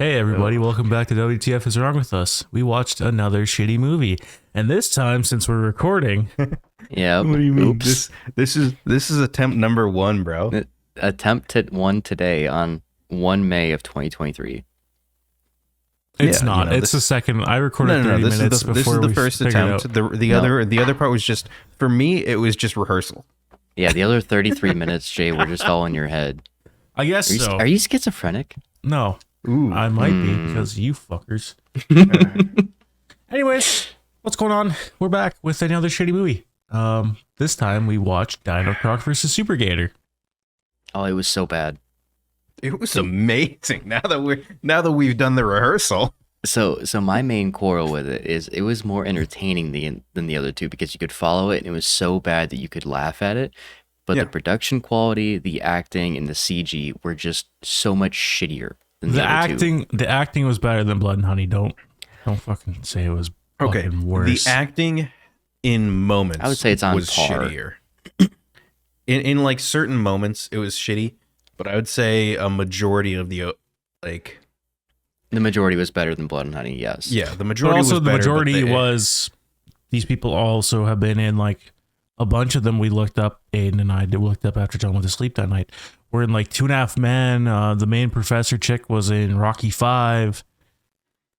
Hey everybody, welcome back to WTF is Wrong With Us. We watched another shitty movie. And this time, since we're recording... Yeah. What do you mean? Oops. This is attempt number 1, bro. Attempt at one today on 1 May of 2023. It's Yeah, not. you know, it's the second. I recorded 30 This minutes is the, before this is the first attempt. The other part was just, for me, it was just rehearsal. Yeah, the other 33 minutes, Jay, were just all in your head. I guess so. Are you schizophrenic? No. Ooh. I might be, because you fuckers. Anyways, what's going on? We're back with another shitty movie. This time we watched DinoCroc vs SuperGator. Oh, it was so bad. It was amazing. Now that we've done the rehearsal. So my main quarrel with it is it was more entertaining than the other two because you could follow it and it was so bad that you could laugh at it. But the production quality, the acting, and the CG were just so much shittier than the other two. The acting was better than Blood and Honey. Don't fucking say it was fucking worse. The acting in moments I would say it's on was par. shittier. in like certain moments it was shitty, but I would say a majority of the majority was better than Blood and Honey. Yes. Yeah, the But majority also was the better, majority was these people also have been in like a bunch of them we looked up. Aidan and I looked up after John went to sleep that night. We're in like 2.5 Men. The main professor chick was in Rocky 5.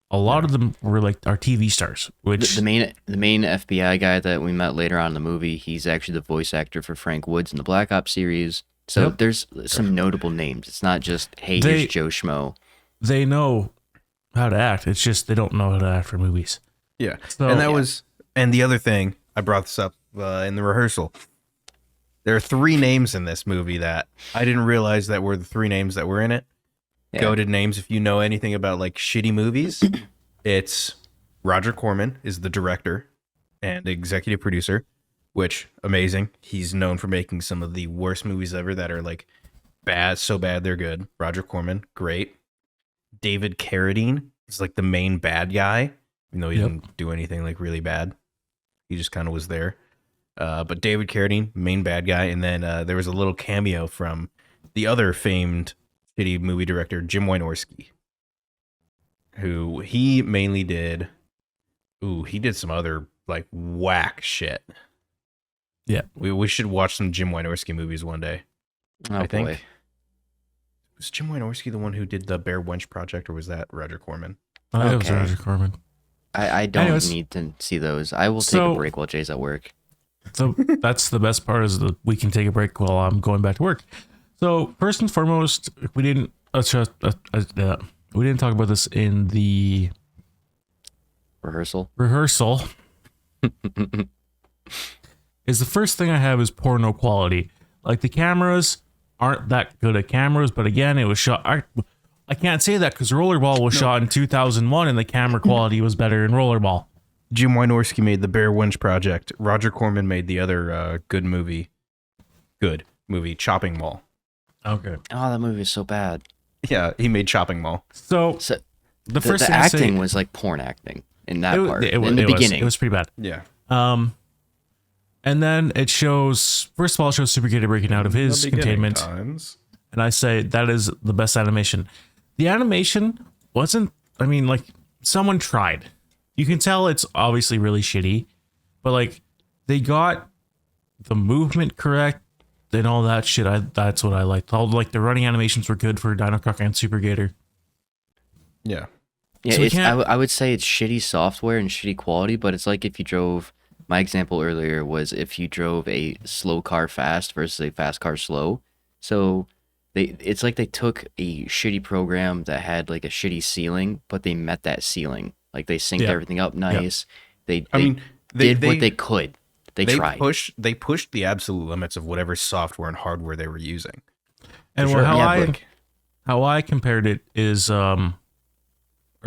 A lot of them were like our TV stars. Which the main FBI guy that we met later on in the movie, he's actually the voice actor for Frank Woods in the Black Ops series. So there's some notable names. It's not just here's Joe Schmo. They know how to act. It's just they don't know how to act for movies. Yeah. So, And the other thing, I brought this up in the rehearsal. There are 3 names in this movie that I didn't realize that were the 3 names that were in it. Yeah. Goated names. If you know anything about like shitty movies, it's Roger Corman is the director and executive producer, which amazing. He's known for making some of the worst movies ever that are like bad, so bad they're good. Roger Corman, great. David Carradine is like the main bad guy, even though he didn't do anything like really bad. He just kind of was there. But David Carradine, main bad guy, and then there was a little cameo from the other famed shitty movie director, Jim Wynorski, who he mainly did. He did some other like whack shit. Yeah, we should watch some Jim Wynorski movies one day. I think. Was Jim Wynorski the one who did the Bear Wench Project, or was that Roger Corman? Oh, that was Roger Corman. I don't need to see those. I will take a break while Jay's at work. So that's the best part is that we can take a break while I'm going back to work. So first and foremost, we didn't talk about this in the rehearsal. Is the first thing I have is porno quality. Like the cameras aren't that good at cameras, but again, it was shot. I can't say that because Rollerball was shot in 2001 and the camera quality was better in Rollerball. Jim Wynorski made the Bear Wench Project. Roger Corman made the other good movie, Chopping Mall. Okay. Oh, that movie is so bad. Yeah, he made Chopping Mall. So the first thing acting was like porn acting in that part. In the beginning. It was pretty bad. Yeah. And then it shows, first of all, it shows SuperGator breaking out of his containment. And I say that is the best animation. The animation wasn't, like someone tried. You can tell it's obviously really shitty, but like they got the movement correct and all that shit. That's what I liked. All like the running animations were good for DinoCroc and SuperGator. Yeah. Yeah, so I would say it's shitty software and shitty quality, but it's like if you drove, my example earlier was if you drove a slow car fast versus a fast car slow. So it's like they took a shitty program that had like a shitty ceiling, but they met that ceiling. Like they synced everything up nice. Yeah. They did what they could. They tried. They pushed the absolute limits of whatever software and hardware they were using. And how I compared it is our new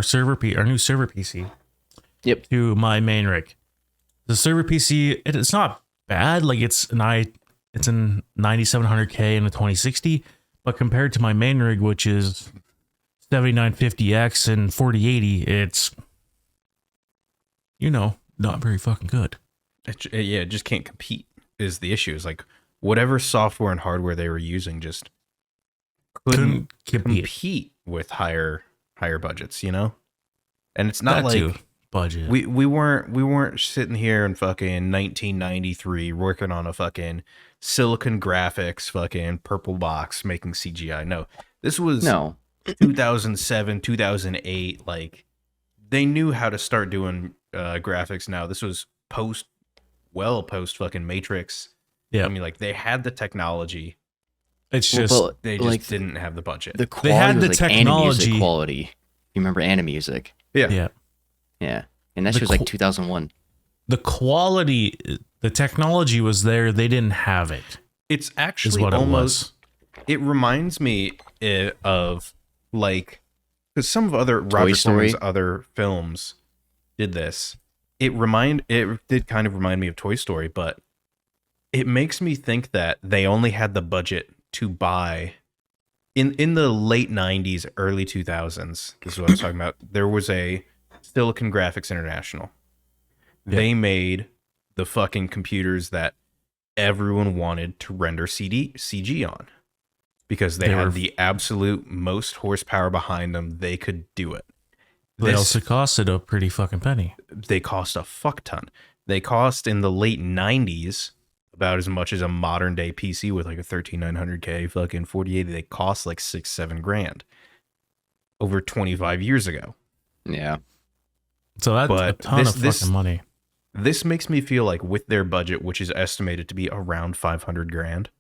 server PC. Yep. To my main rig. The server PC, it's not bad. Like it's in 9700K and a 2060, but compared to my main rig, which is 7950X and 4080, it's not very fucking good. It just can't compete is the issue. It's like whatever software and hardware they were using just couldn't compete with higher higher budgets, you know? And it's not That like too. Budget. we weren't sitting here in fucking 1993 working on a fucking Silicon Graphics fucking purple box making CGI. No. This was 2007, 2008. Like, they knew how to start doing graphics now. This was post fucking Matrix. Yeah. I mean, like, they had the technology. It's just they just didn't have the budget. The quality they had the was technology. Animusic quality. You remember Animusic? Yeah. Yeah. And that shit was like 2001. The quality, the technology was there. They didn't have it. It's actually what almost. It reminds me of like, because some of other Roger Corman's other films did this. It did kind of remind me of Toy Story, but it makes me think that they only had the budget to buy in the late 90s, early 2000s. This is what I was talking about. There was a Silicon Graphics International. Yeah. They made the fucking computers that everyone wanted to render CG on because they had the absolute most horsepower behind them. They could do it. They also costed a pretty fucking penny. They cost a fuck ton. They cost in the late 90s about as much as a modern day PC with like a 13900K fucking 4080. They cost like $6-7 grand over 25 years ago. Yeah. So that's a ton of fucking money. This makes me feel like with their budget, which is estimated to be around 500 grand,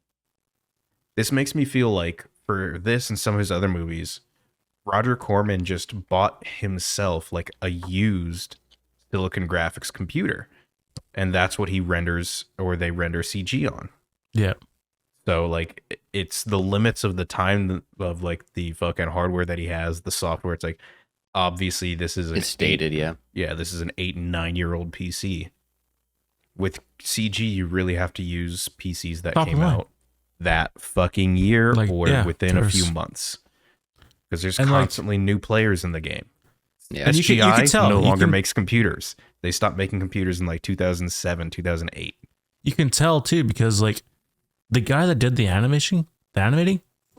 this makes me feel like for this and some of his other movies, Roger Corman just bought himself like a used Silicon Graphics computer. And that's what he renders, or they render CG on. Yeah. So like it's the limits of the time of like the fucking hardware that he has, the software. It's like, obviously this is it's dated. Yeah. This is an 8 and 9 year old PC. With CG, you really have to use PCs that came out that fucking year within a few months. Because there's constantly new players in the game. Yeah. And you can tell, no longer makes computers. They stopped making computers in like 2007, 2008. You can tell too, because like the guy that did the animating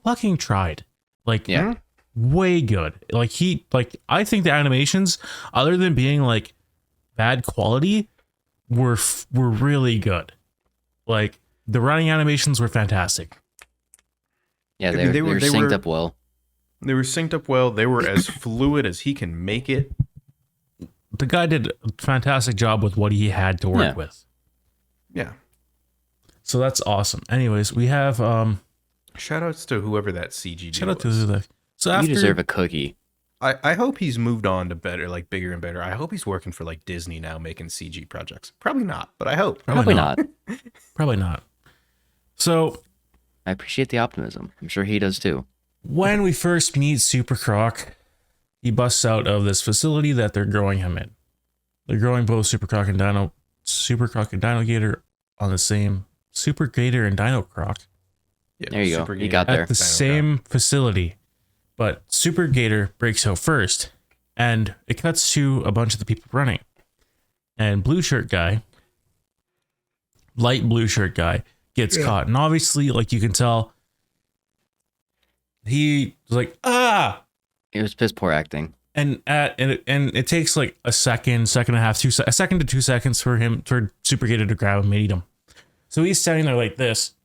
fucking tried. Like, way good. Like I think the animations, other than being like bad quality, were really good. Like the running animations were fantastic. Yeah, they were synced up well. They were synced up well. They were as fluid as he can make it. The guy did a fantastic job with what he had to work with. Yeah. So that's awesome. Anyways, we have shout outs to whoever that CG shout out to that. So after, you deserve a cookie. I hope he's moved on to better, like bigger and better. I hope he's working for like Disney now making CG projects. Probably not, but I hope. Probably not. Probably not. So I appreciate the optimism. I'm sure he does too. When we first meet SuperCroc, he busts out of this facility that they're growing him in. They're growing both SuperCroc and DinoGator on the same SuperGator and DinoCroc. Yeah, there you go. You got there. At the same facility. But SuperGator breaks out first, and it cuts to a bunch of the people running. And light blue shirt guy, gets caught. And obviously, like you can tell, he was like, It was piss poor acting. And it takes like a second and a half, 2 to 2 seconds for SuperGator to grab him and eat him. So he's standing there like this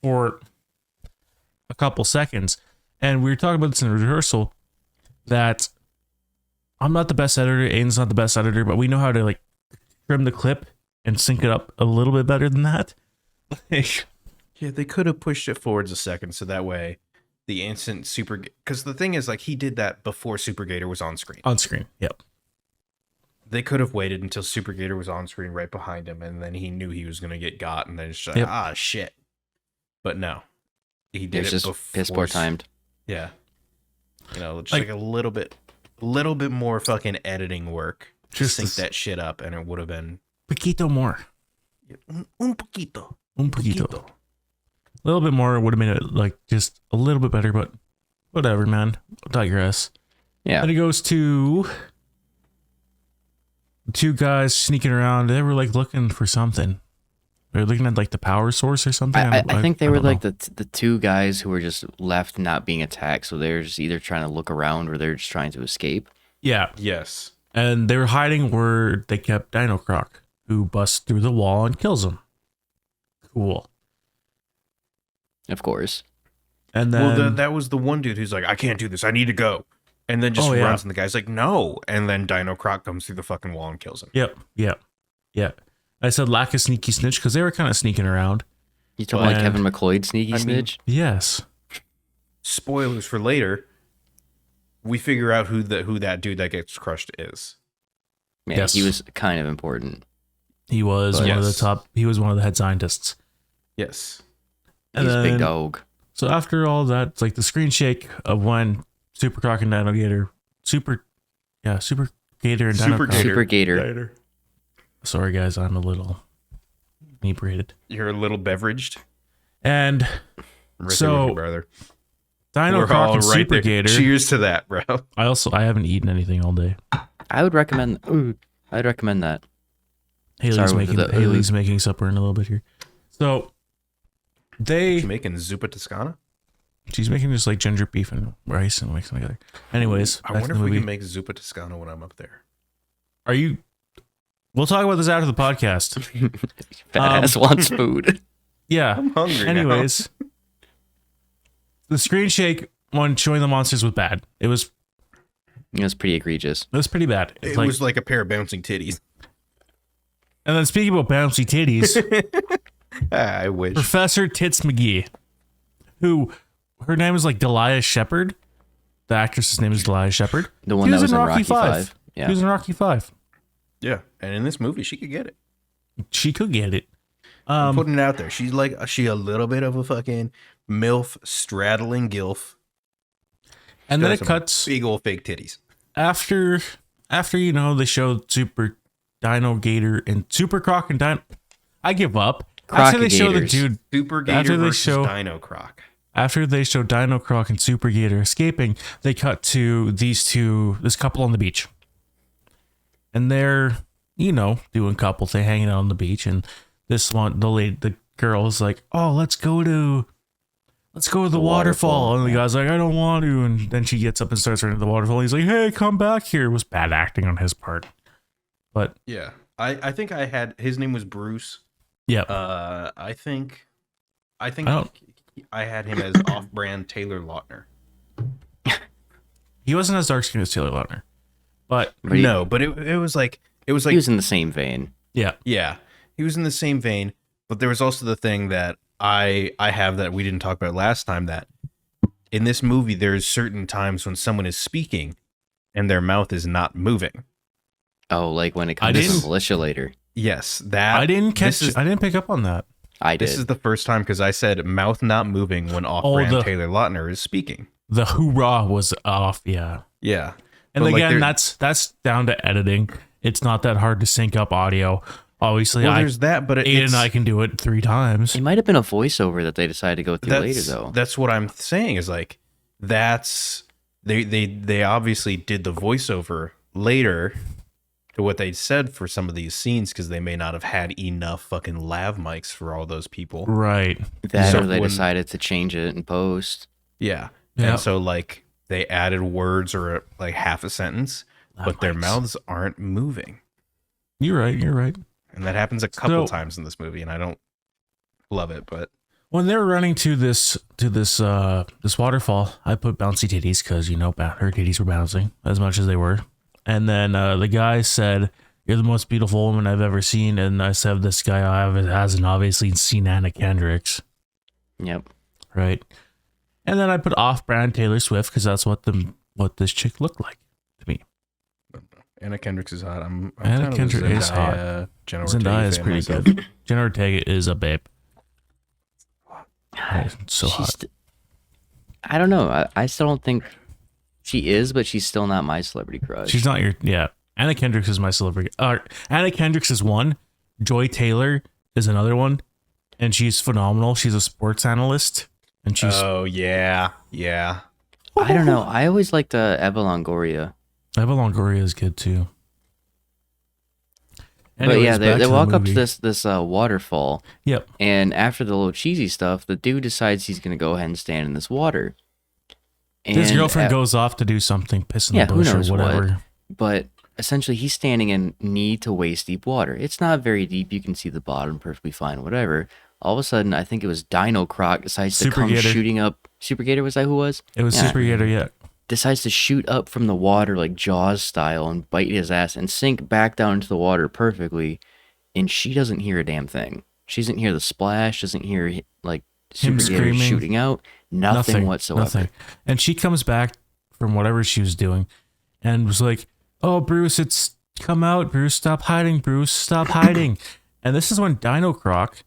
for a couple seconds. And we were talking about this in rehearsal, that I'm not the best editor, Aiden's not the best editor, but we know how to like trim the clip and sync it up a little bit better than that. Yeah, they could have pushed it forwards a second so that way the instant because the thing is, like, he did that before SuperGator was on screen. On screen, yep. They could have waited until SuperGator was on screen right behind him, and then he knew he was going to get got, and then it's just like, shit. But no, he did it just before. Piss poor timed. Yeah, you know, just like a little bit more fucking editing work to sync that shit up, and it would have been poquito more. Un poquito. A little bit more would have made it like just a little bit better, but whatever, man. I'll digress. Yeah. Then it goes to the two guys sneaking around. They were like looking for something. They're looking at like the power source or something. I think they were don't like know. the two guys who were just left not being attacked. So they're just either trying to look around or they're just trying to escape. Yeah. Yes. And they were hiding where they kept DinoCroc, who busts through the wall and kills them. Cool. Of course. And then that was the one dude who's like, I can't do this. I need to go. And then just runs, and the guy's like, no. And then DinoCroc comes through the fucking wall and kills him. Yep. I said lack of sneaky snitch because they were kind of sneaking around. You talking like Kevin McLeod sneaky snitch? Yes. Spoilers for later. We figure out who that dude that gets crushed is. Yeah, Yes. he was kind of important. He was But- one of the top. He was one of the head scientists. Yes. And He's a big then- dog. So after all that, it's like the screen shake of when SuperCroc and DinoGator, SuperGator and DinoCroc. SuperGator. Sorry guys, I'm a little inebriated. You're a little beveraged. And Right So- there with your brother. We're DinoCroc all and right there. SuperGator. Cheers to that, bro. I haven't eaten anything all day. I would recommend. I'd recommend that. Haley's Sorry, making supper in a little bit here. So You making zuppa Toscana? she's making just like ginger beef and rice and mixing together. Anyways, I back wonder to if the we movie. can make zuppa Toscana when I'm up there. Are you? We'll talk about this after the podcast. Fat ass wants food. Yeah. I'm hungry. Anyways, the screen shake when showing the monsters was bad. It was Pretty egregious. pretty bad. It was like a pair of bouncing titties. And then speaking about bouncy titties, I wish. Professor Tits McGee, who her name is like Delia Shepard. The actress's name is Delia Shepard. The one that was in Rocky 5. Yeah. She was in Rocky 5. Yeah, and in this movie, she could get it. She could get it. I'm putting it out there. She's like a little bit of a fucking MILF straddling gilf. And then Got it some cuts big old fake titties. after they showed Super DinoGator and SuperCroc and Dino. I give up. After they show the Croc-a-gators. dude, SuperGator After they versus show- DinoCroc. after they show DinoCroc and SuperGator escaping, they cut to this couple on the beach. And they're, doing couple thing, hanging out on the beach. And this one, the girl is like, oh, let's go to the waterfall. And the guy's like, I don't want to. And then she gets up and starts running to the waterfall. He's like, hey, come back here. It was bad acting on his part. But Yeah, I think I had his name was Bruce. yeah, I think I don't- I had him as off-brand Taylor Lautner. he wasn't as dark skinned as Taylor Lautner. But But he, No, but it was like he was in the same vein. yeah, yeah, he was in the same vein. But there was also the thing that I have that we didn't talk about last time, that in this movie there's certain times when someone is speaking and their mouth is not moving. Oh, like when it I comes to didn't- the militia later. Yes, that I didn't this is- I didn't pick up on that. I did. This is the first time because I said mouth not moving when off-brand the- Taylor Lautner is speaking. The hoorah was off. Yeah. Yeah, And But, like, again, there- that's down to editing. It's not that hard to sync up audio. Obviously, well, there's that, but Aidan it's, and I can do it 3 times. It might have been a voiceover that they decided to go through later, though. That's what I'm saying is like that's they obviously did the voiceover later to what they said for some of these scenes because they may not have had enough fucking lav mics for all those people. Right. That So or they when- decided to change it in post. Yeah. Yeah. And so like they added words or like half a sentence, but their mics. mouths aren't moving. You're right. And that happens a couple So- times in this movie, and I don't love it, but When they're running to this waterfall, I put bouncy titties because her titties were bouncing as much as they were. And then the guy said, "You're the most beautiful woman I've ever seen." And I said, "This guy hasn't obviously seen Anna Kendrick's." Yep. Right. And then I put off-brand Taylor Swift because that's what this chick looked like to me. Anna Kendrick's is hot. I'm Anna kind of a Kendrick is hot. Jenna Zendaya Ortega is fan pretty myself. good. Jenna Ortega is a babe. So She's hot. st- I don't know. I still don't think she is, but she's still not my celebrity crush. She's not your Anna Kendrick is my celebrity. Anna Kendrick is one. Joy Taylor is another one, and she's phenomenal. She's a sports analyst, and she's Oh yeah. I don't know. I always liked Eva Longoria. Eva Longoria is good too. But yeah, Anyways, back they to the walk up to movie. this waterfall, Yep. and after the little cheesy stuff, the dude decides he's gonna go ahead and stand in this water. His And girlfriend goes off to do something, piss in yeah, the who bush or knows what? whatever. But essentially, he's standing in knee to waist deep water. It's not very deep. You can see the bottom perfectly fine, whatever. All of a sudden, I think it was DinoCroc decides to come SuperGator. shooting up. SuperGator, was that who it was? It was Yeah. SuperGator, yeah. Decides to shoot up from the water like Jaws style and bite his ass and sink back down into the water perfectly. And she doesn't hear a damn thing. She doesn't hear the splash, doesn't hear like Him SuperGator screaming. shooting out. Nothing whatsoever. Nothing. And she comes back from whatever she was doing and was like, "Oh, Bruce, it's come out. Bruce, stop hiding. Bruce, stop hiding." And this is when DinoCroc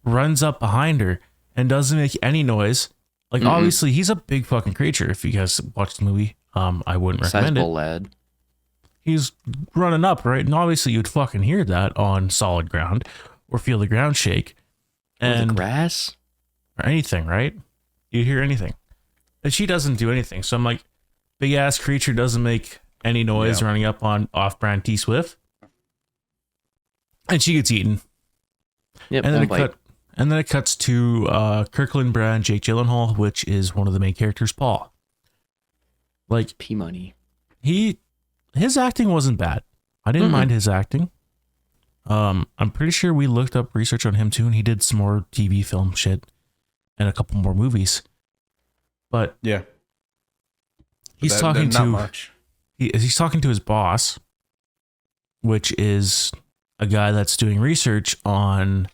runs up behind her and doesn't make any noise. Like, obviously, he's a big fucking creature. If you guys watch the movie, I wouldn't recommend it. Sizable lad. He's running up, right? And obviously, you'd fucking hear that on solid ground or feel the ground shake. Or the And grass? or anything, right? You'd hear anything. And she doesn't do anything. So I'm like, big ass creature doesn't make any noise running up on off-brand T Swift. And she gets eaten. Yep, And then, one bite. and then it cuts to Kirkland Brand, Jake Gyllenhaal, which is one of the main characters, Paul. Like, P-Money. his acting wasn't bad. I didn't mind his acting. I'm pretty sure we looked up research on him too, and he did some more TV film shit and a couple more movies. But Yeah. he's That- talking not to much. he's talking to his boss, which is a guy that's doing research on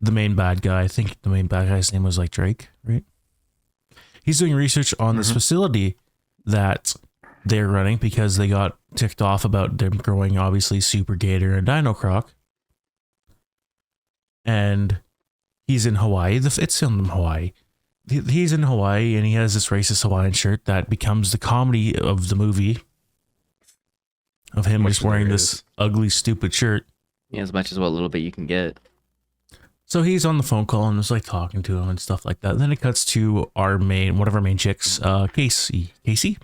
the main bad guy. I think the main bad guy's name was like Drake, right? He's doing research on this facility that they're running because they got ticked off about them growing, obviously, SuperGator and DinoCroc. And he's in Hawaii. It's filmed in Hawaii. He's in Hawaii and he has this racist Hawaiian shirt that becomes the comedy of the movie. Of him Much just wearing there this is. ugly, stupid shirt. Yeah, as much as what little bit you can get. So he's on the phone call and was like talking to him and stuff like that. Then it cuts to one of our main chicks, Casey.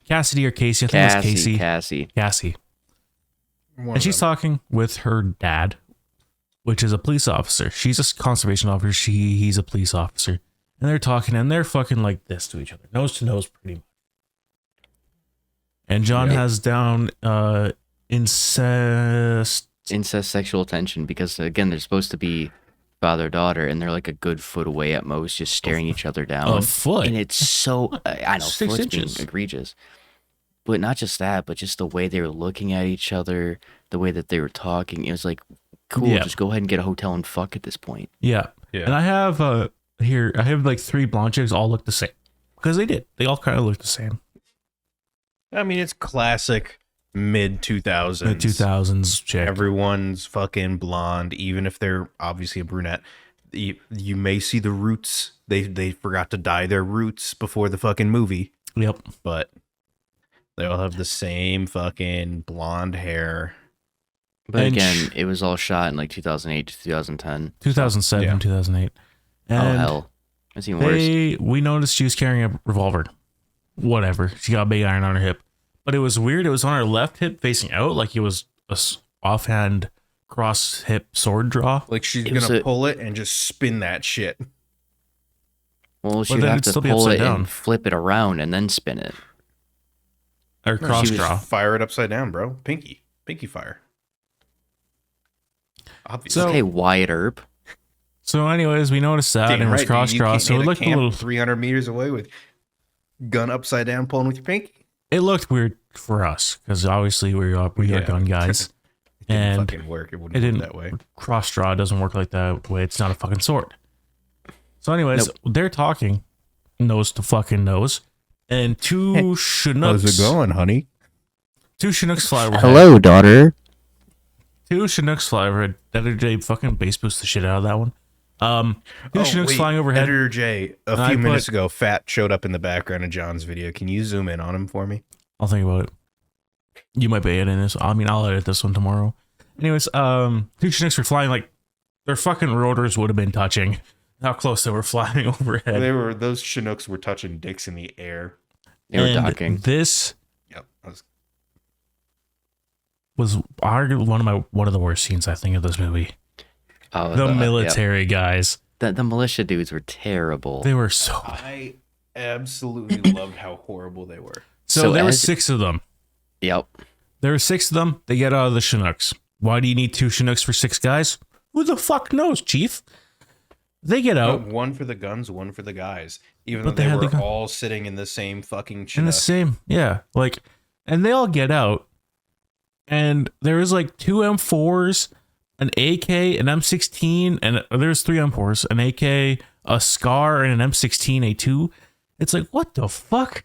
Cassidy or Casey? I think it's Casey. Cassie. And she's talking with her dad, which is a police officer. She's a conservation officer. He's a police officer. And they're talking and they're fucking like this to each other. Nose to nose, pretty much. And John has down incest Sexual tension, because again, they're supposed to be father-daughter, and they're like a good foot away at most, just staring each other down. A foot? And it's so, I know, 6 foot's being inches. egregious. But not just that, but just the way they were looking at each other, the way that they were talking. It was like, cool, Yeah. just go ahead and get a hotel and fuck at this point. Yeah. Yeah. And I have here, I have like 3 blonde chicks all look the same. Because they did. They all kind of look the same. I mean, it's classic mid 2000s. The 2000s chick. Everyone's fucking blonde, even if they're obviously a brunette. You may see the roots. They forgot to dye their roots before the fucking movie, Yep. but they all have the same fucking blonde hair. But And again, it was all shot in like 2008 to 2010. 2007, Yeah. 2008. Oh, And hell. That's even worse. we noticed she was carrying a revolver. Whatever. She got a big iron on her hip. But it was weird. It was on her left hip facing out, like it was a offhand cross hip sword draw. Like she's It was gonna a- pull it and just spin that shit. Well, she'd then have it'd to still be pull upside it down. and flip it around and then spin it. Or cross she was- draw. Fire it upside down, bro. Pinky fire. Obviously. So- Okay, Wyatt Earp. So, anyways, we noticed that Damn and it was right, dude. cross You draw. can't So it hit looked a camp little. 300 meters away with gun upside down, pulling with your pinky. It looked weird for us because obviously we are Yeah. gun guys. It didn't And fucking work. It wouldn't it work didn't that way. cross draw doesn't work like that way. It's not a fucking sword. So, anyways, they're talking nose to fucking nose, and 2 Chinooks. How's it going, honey? 2 Chinooks fly overhead. Hello, daughter. 2 Chinooks fly overhead. Editor J fucking bass boost the shit out of that one. 2 Chinooks flying overhead. Editor J, a And I few put- minutes ago, Fat showed up in the background of John's video. Can you zoom in on him for me? I'll think about it. You might be editing this. I mean, I'll edit this one tomorrow. Anyways, 2 Chinooks were flying like their fucking rotors would have been touching. How close they were flying overhead. Those Chinooks were touching dicks in the air. They were And docking. This Yep. was arguably one of the worst scenes I think of this movie. Oh, The military guys. The militia dudes were terrible. They were so. I absolutely loved how horrible they were. So there were 6 of them. Yep. There were 6 of them. They get out of the Chinooks. Why do you need 2 Chinooks for 6 guys? Who the fuck knows, Chief? They get out. One for the guns, one for the guys. Even though they were all sitting in the same fucking Chinook. In the same, yeah. Like, and they all get out. And there was like 2 M4s, an AK, an M16, and there's 3 M4s, an AK, a SCAR, and an M16 A2. It's like, what the fuck?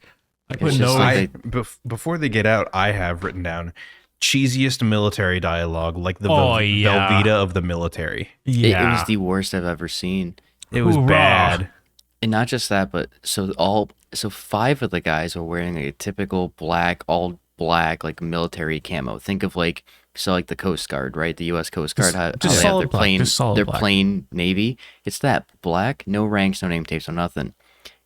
Before they get out, I have written down cheesiest military dialogue, like the Velveeta of the military. Yeah. It was the worst I've ever seen. It was bad. And not just that, but so 5 of the guys were wearing a typical all black, like military camo. Think of like the Coast Guard, right? The U.S. Coast Guard, how they have their plain Navy. It's that black, no ranks, no name tapes, no nothing.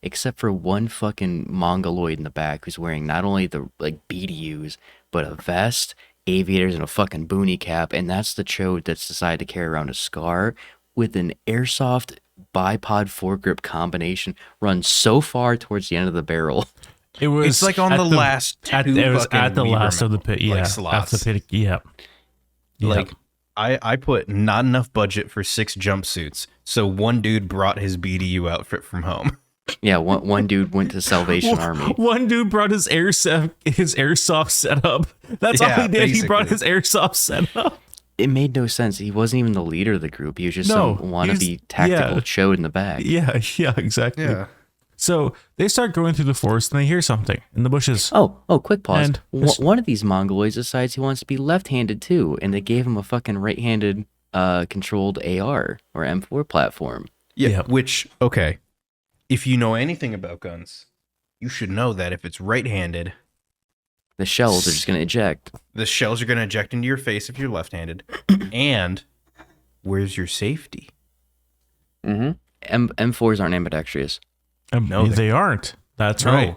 Except for one fucking mongoloid in the back who's wearing not only the like BDUs, but a vest, aviators, and a fucking boonie cap, and that's the chode that's decided to carry around a SCAR with an airsoft bipod foregrip combination run so far towards the end of the barrel. It's like on the last it was at the last of the pit, yeah. Slots. At the pit, yeah. Like I put not enough budget for 6 jumpsuits, so one dude brought his BDU outfit from home. Yeah, one dude went to Salvation Army. One dude brought his airsoft setup. That's all he did. Basically. He brought his airsoft setup. It made no sense. He wasn't even the leader of the group. He was just some wannabe tactical chode in the back. Yeah, exactly. Yeah. So they start going through the forest and they hear something in the bushes. Oh, quick pause. One of these Mongoloids decides he wants to be left-handed too, and they gave him a fucking right-handed controlled AR or M4 platform. Yeah, which, okay. If you know anything about guns, you should know that if it's right-handed, the shells are just going to eject. The shells are going to eject into your face if you're left-handed. And where's your safety? M4s aren't ambidextrous. No, they aren't. That's right.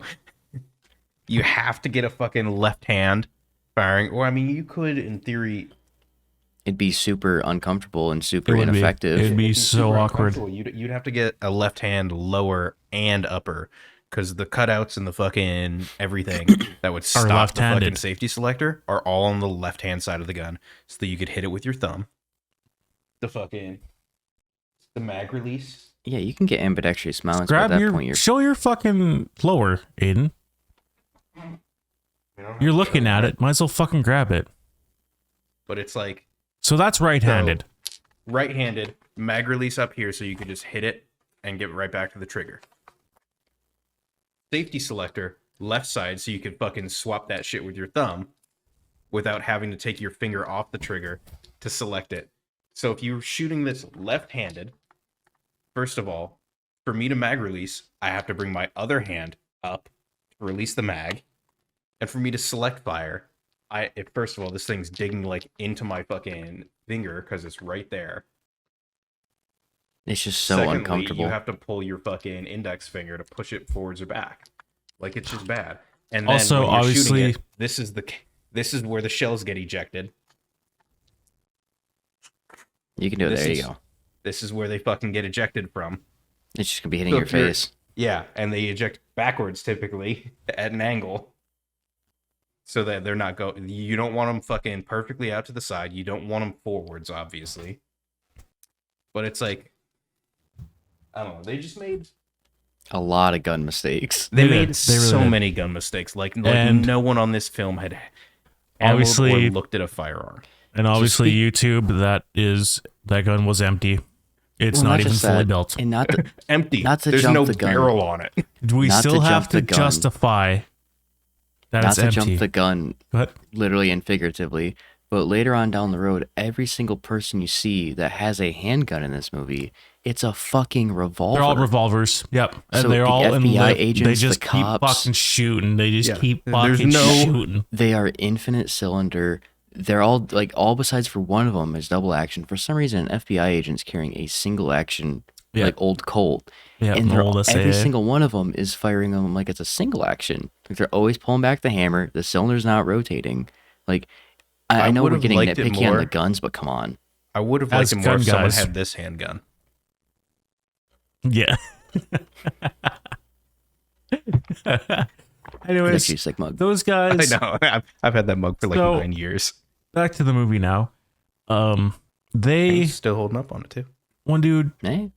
You have to get a fucking left hand firing. Or, I mean, you could, in theory... It'd be super uncomfortable and super ineffective. It'd be so awkward. You'd have to get a left hand lower and upper because the cutouts and the fucking everything that would stop the fucking safety selector are all on the left hand side of the gun, so that you could hit it with your thumb. The mag release. Yeah, you can get ambidextrous mounts. At that point, show your fucking lower, Aidan. You're looking at it. Might as well fucking grab it. But it's like. So that's right-handed. So, right-handed, mag release up here so you can just hit it and get right back to the trigger. Safety selector, left side, so you can fucking swap that shit with your thumb without having to take your finger off the trigger to select it. So if you're shooting this left-handed, first of all, for me to mag release, I have to bring my other hand up to release the mag. And for me to select fire, first of all, this thing's digging like into my fucking finger because it's right there. It's just so Secondly, uncomfortable. You have to pull your fucking index finger to push it forwards or back. Like, it's just bad. And then also, when you're obviously, shooting it, this is where the shells get ejected. You can do it. There you go. This is where they fucking get ejected from. It's just gonna be hitting your face. Yeah, and they eject backwards typically at an angle. So that they're not you don't want them fucking perfectly out to the side. You don't want them forwards, obviously. But it's like, I don't know. They just made a lot of gun mistakes. They made so many gun mistakes. Like no one on this film had obviously looked at a firearm. And obviously, YouTube, that gun was empty. It's not even fully built. And not the, empty. Not to There's jump no the gun. barrel on it. We still have to justify that it's empty. Not to jump the gun, literally and figuratively. But later on down the road, every single person you see that has a handgun in this movie, it's a fucking revolver. They're all revolvers. Yep. And so they're all FBI agents, they just the keep cops, fucking shooting. They just keep fucking shooting. They are infinite cylinder. They're all all besides for one of them is double action. For some reason, an FBI agent's carrying a single action old Colt. Yeah, and every single one of them is firing them like it's a single action. Like they're always pulling back the hammer. The cylinder's not rotating. Like I know we're would've getting liked it nitpicky on more. the guns, but come on. I would have liked As it more gun if someone guys. had this handgun. Yeah. Anyways, Actually, sick mug. those guys. I know. I've had that mug for like So- 9 years. Back to the movie now. They I'm still holding up on it too. one dude, Hey,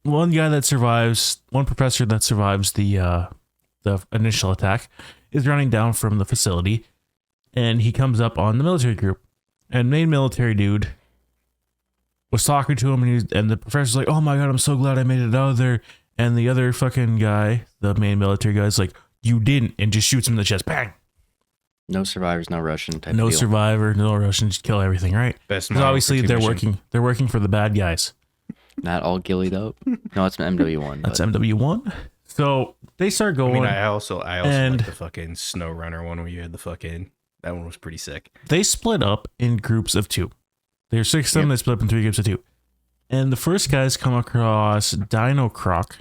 one guy that survives, one professor that survives the initial attack is running down from the facility, and he comes up on the military group, and main military dude was talking to him, and the professor's like, "Oh my god, I'm so glad I made it out of there," and the other fucking guy, the main military guy's like, "You didn't," and just shoots him in the chest, bang. no survivors, no Russian type No deal. survivor, no Russian, just kill everything, right? Best Because model obviously for they're T-Mission. working for the bad guys. Not all gillied up. No, it's an MW1. That's but MW1. So they start I going. mean, I also and- like the fucking Snow Runner one where you had the fucking, that one was pretty sick. They split up in groups of 2. There's 6 of them. Yep. They split up in 3 groups of 2. And the first guys come across DinoCroc,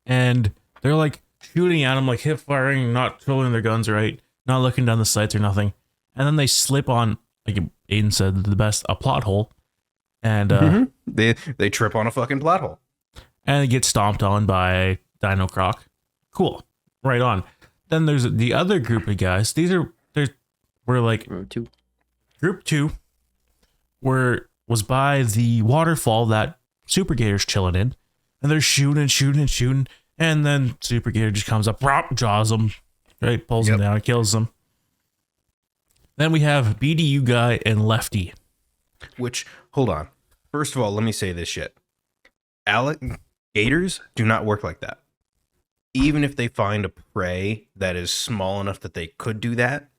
and they're like shooting at him, like hip firing, not holding their guns right, not looking down the sights or nothing. And then they slip on, like Aiden said, a plot hole, and They trip on a fucking plot hole. and get stomped on by DinoCroc. Cool, right on. Then there's the other group of guys. We're like Road 2. group 2 was by the waterfall that SuperGator's chilling in, and they're shooting, and then SuperGator just comes up, jaws him, right, pulls him Yep. down, kills him. Then we have BDU guy and Lefty. Which, hold on. First of all, let me say this shit. Alligators do not work like that. Even if they find a prey that is small enough that they could do that,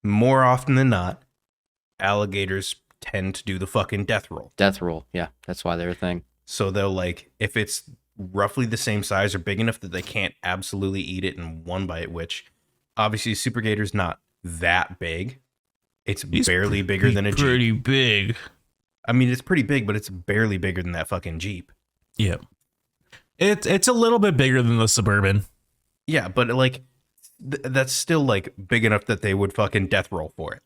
more often than not, alligators tend to do the fucking death roll. Death roll. Yeah, that's why they're a thing. So they'll like, if it's roughly the same size or big enough that they can't absolutely eat it in one bite, which obviously SuperGator's not that big. It's barely bigger than a Jeep. Pretty big. I mean, it's pretty big, but it's barely bigger than that fucking Jeep. Yeah. It's a little bit bigger than the Suburban. Yeah, but like, that's still like big enough that they would fucking death roll for it.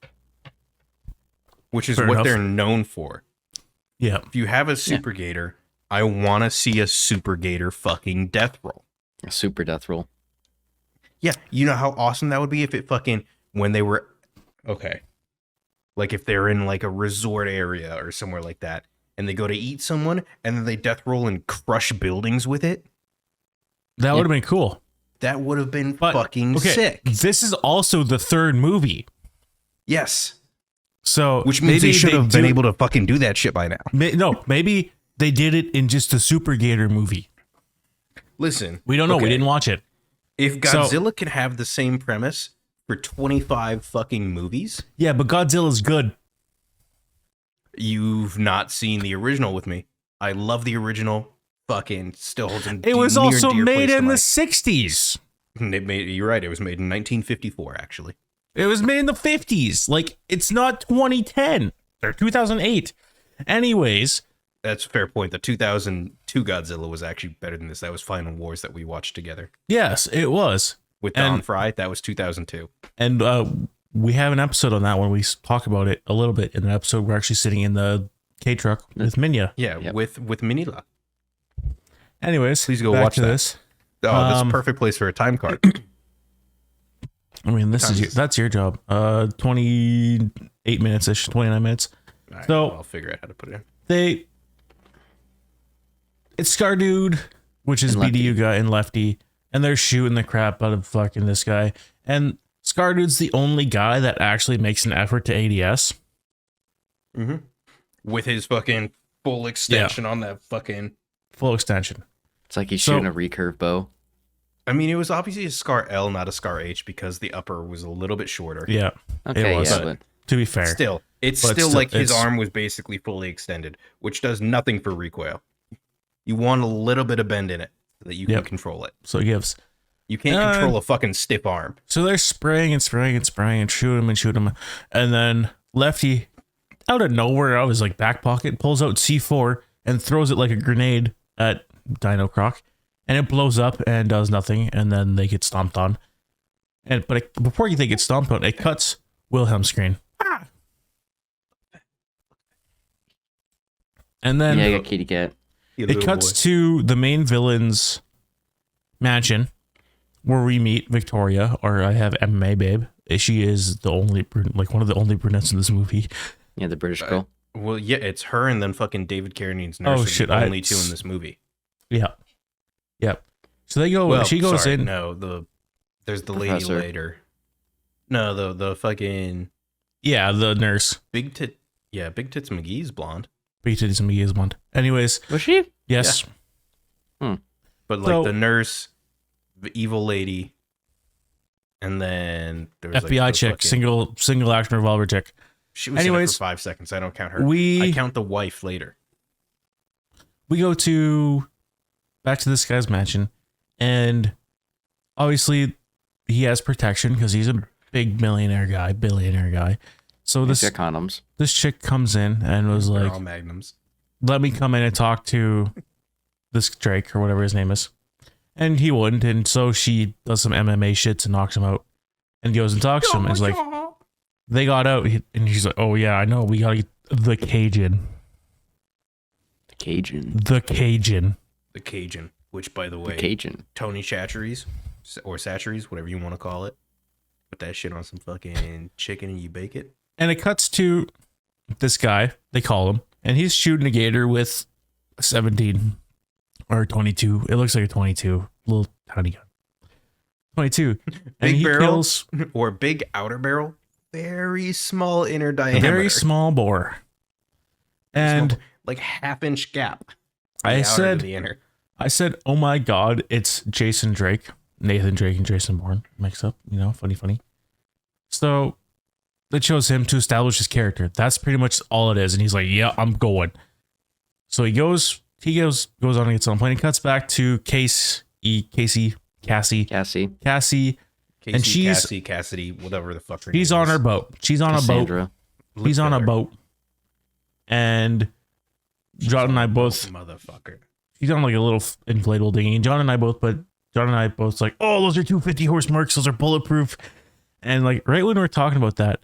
Which is Fair what enough. they're known for. Yeah. If you have a SuperGator, I want to see a SuperGator fucking death roll. A super death roll. Yeah, you know how awesome that would be if it fucking, when they were, okay, like if they're in like a resort area or somewhere like that, and they go to eat someone, and then they death roll and crush buildings with it. That would have been cool. That would have been But, fucking okay, sick. this is also the 3rd movie. Yes. So Which means maybe they should have been do- able to fucking do that shit by now. No, maybe they did it in just the SuperGator movie. Listen. We don't know. We okay, didn't watch it. If So- Godzilla can have the same premise for 25 fucking movies, Yeah, but Godzilla's good. you've not seen the original with me. I love the original. Fucking still holds in It was near and also dear made place to in the my- 60s. You're right. It was made in 1954, actually. It was made in the 50s. Like, it's not 2010 or 2008. Anyways, That's a fair point. The 2002 Godzilla was actually better than this. That was Final Wars that we watched together yes, it was. with Don And- Fry. That was 2002. And we have an episode on that one. We talk about it a little bit in an episode. We're actually sitting in the K truck with Minya. Yeah, Yep. with Minila. Anyways, Please go back watch to that. this. Oh, that's a perfect place for a time card. I mean, that's your job. 28 minutes ish, 29 minutes. All right, So- I'll figure out how to put it in. It's Scar Dude, which is And Lefty. BDU guy, and Lefty, and they're shooting the crap out of fucking this guy. And Scar Dude's the only guy that actually makes an effort to ADS. Mm-hmm. With his fucking full extension on that fucking. Full extension. It's like he's So- shooting a recurve bow. I mean, it was obviously a Scar L, not a Scar H, because the upper was a little bit shorter. Yeah, Okay, was. yeah, but to be fair. Still, it's But still still, like his it's- arm was basically fully extended, which does nothing for recoil. You want a little bit of bend in it so that you Yep. can control it. So it gives. You can't control a fucking stiff arm. So they're spraying and shoot him. And then Lefty, out of nowhere, out of his like back pocket, pulls out C4 and throws it like a grenade at DinoCroc. And it blows up and does nothing. And then they get stomped on. But before they get stomped on, it cuts Wilhelm's screen. And then I got kitty cat. It cuts to the main villain's mansion, where we meet Victoria, or I have MMA babe. She is the only one of the only brunettes in this movie. Yeah, the British girl. Well, yeah, it's her and then fucking David Carradine's nurse. Oh shit! The only two in this movie. Yeah. Yep. So they go. She goes in. No, there's the lady later. No, the fucking. Yeah, the nurse. Big Tits McGee's blonde. Big Tits McGee is blonde. Anyways. Was she? Yes. Yeah. But like the nurse, the evil lady, and then there was FBI chick, single action revolver chick. She was in it for 5 seconds. I don't count her. I count the wife later. We go back to this guy's mansion, and obviously he has protection because he's a big billionaire guy. So this condoms. This chick comes in and was like, all magnums. "Let me come in and talk to this Drake or whatever his name is," and he wouldn't. And so she does some MMA shits and knocks him out, and goes and talks to him. And is like, they got out, and he's like, "Oh yeah, I know. We gotta get the Cajun." The Cajun, which, by the way, Tony Chachere's or Sachere's, whatever you want to call it, put that shit on some fucking chicken and you bake it. And it cuts to this guy, they call him, and he's shooting a gator with a 17 or 22. It looks like a 22, little tiny gun. 22. Big barrel or big outer barrel, very small inner diameter. Very small bore. And like half-inch gap. I said, oh my God, it's Jason Drake, Nathan Drake and Jason Bourne mixed up, funny. So that shows him to establish his character. That's pretty much all it is. And he's like, yeah, I'm going. So he goes on and gets on a plane. He cuts back to Cassie, and she's Cassidy, whatever the fuck her name is. She's on her boat. She's on Cassandra. a boat. He's on a boat. And John and I both, motherfucker. He's on like a little inflatable dinghy. John and I both like, oh, those are 250 horse Mercs. Those are bulletproof. And like right when we're talking about that,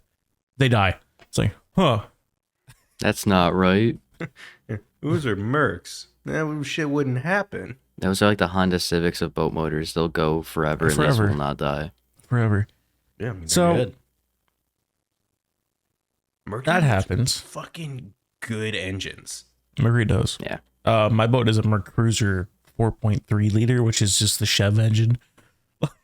they die. It's like, huh? That's not right. Those are Mercs. That shit wouldn't happen. Those are like the Honda Civics of boat motors. They'll go forever. And these will not die. Forever. Yeah, I mean, so good. Mercury that happens. Fucking good engines. Mercury does. Yeah. My boat is a Merc Cruiser 4.3 liter, which is just the Chev engine.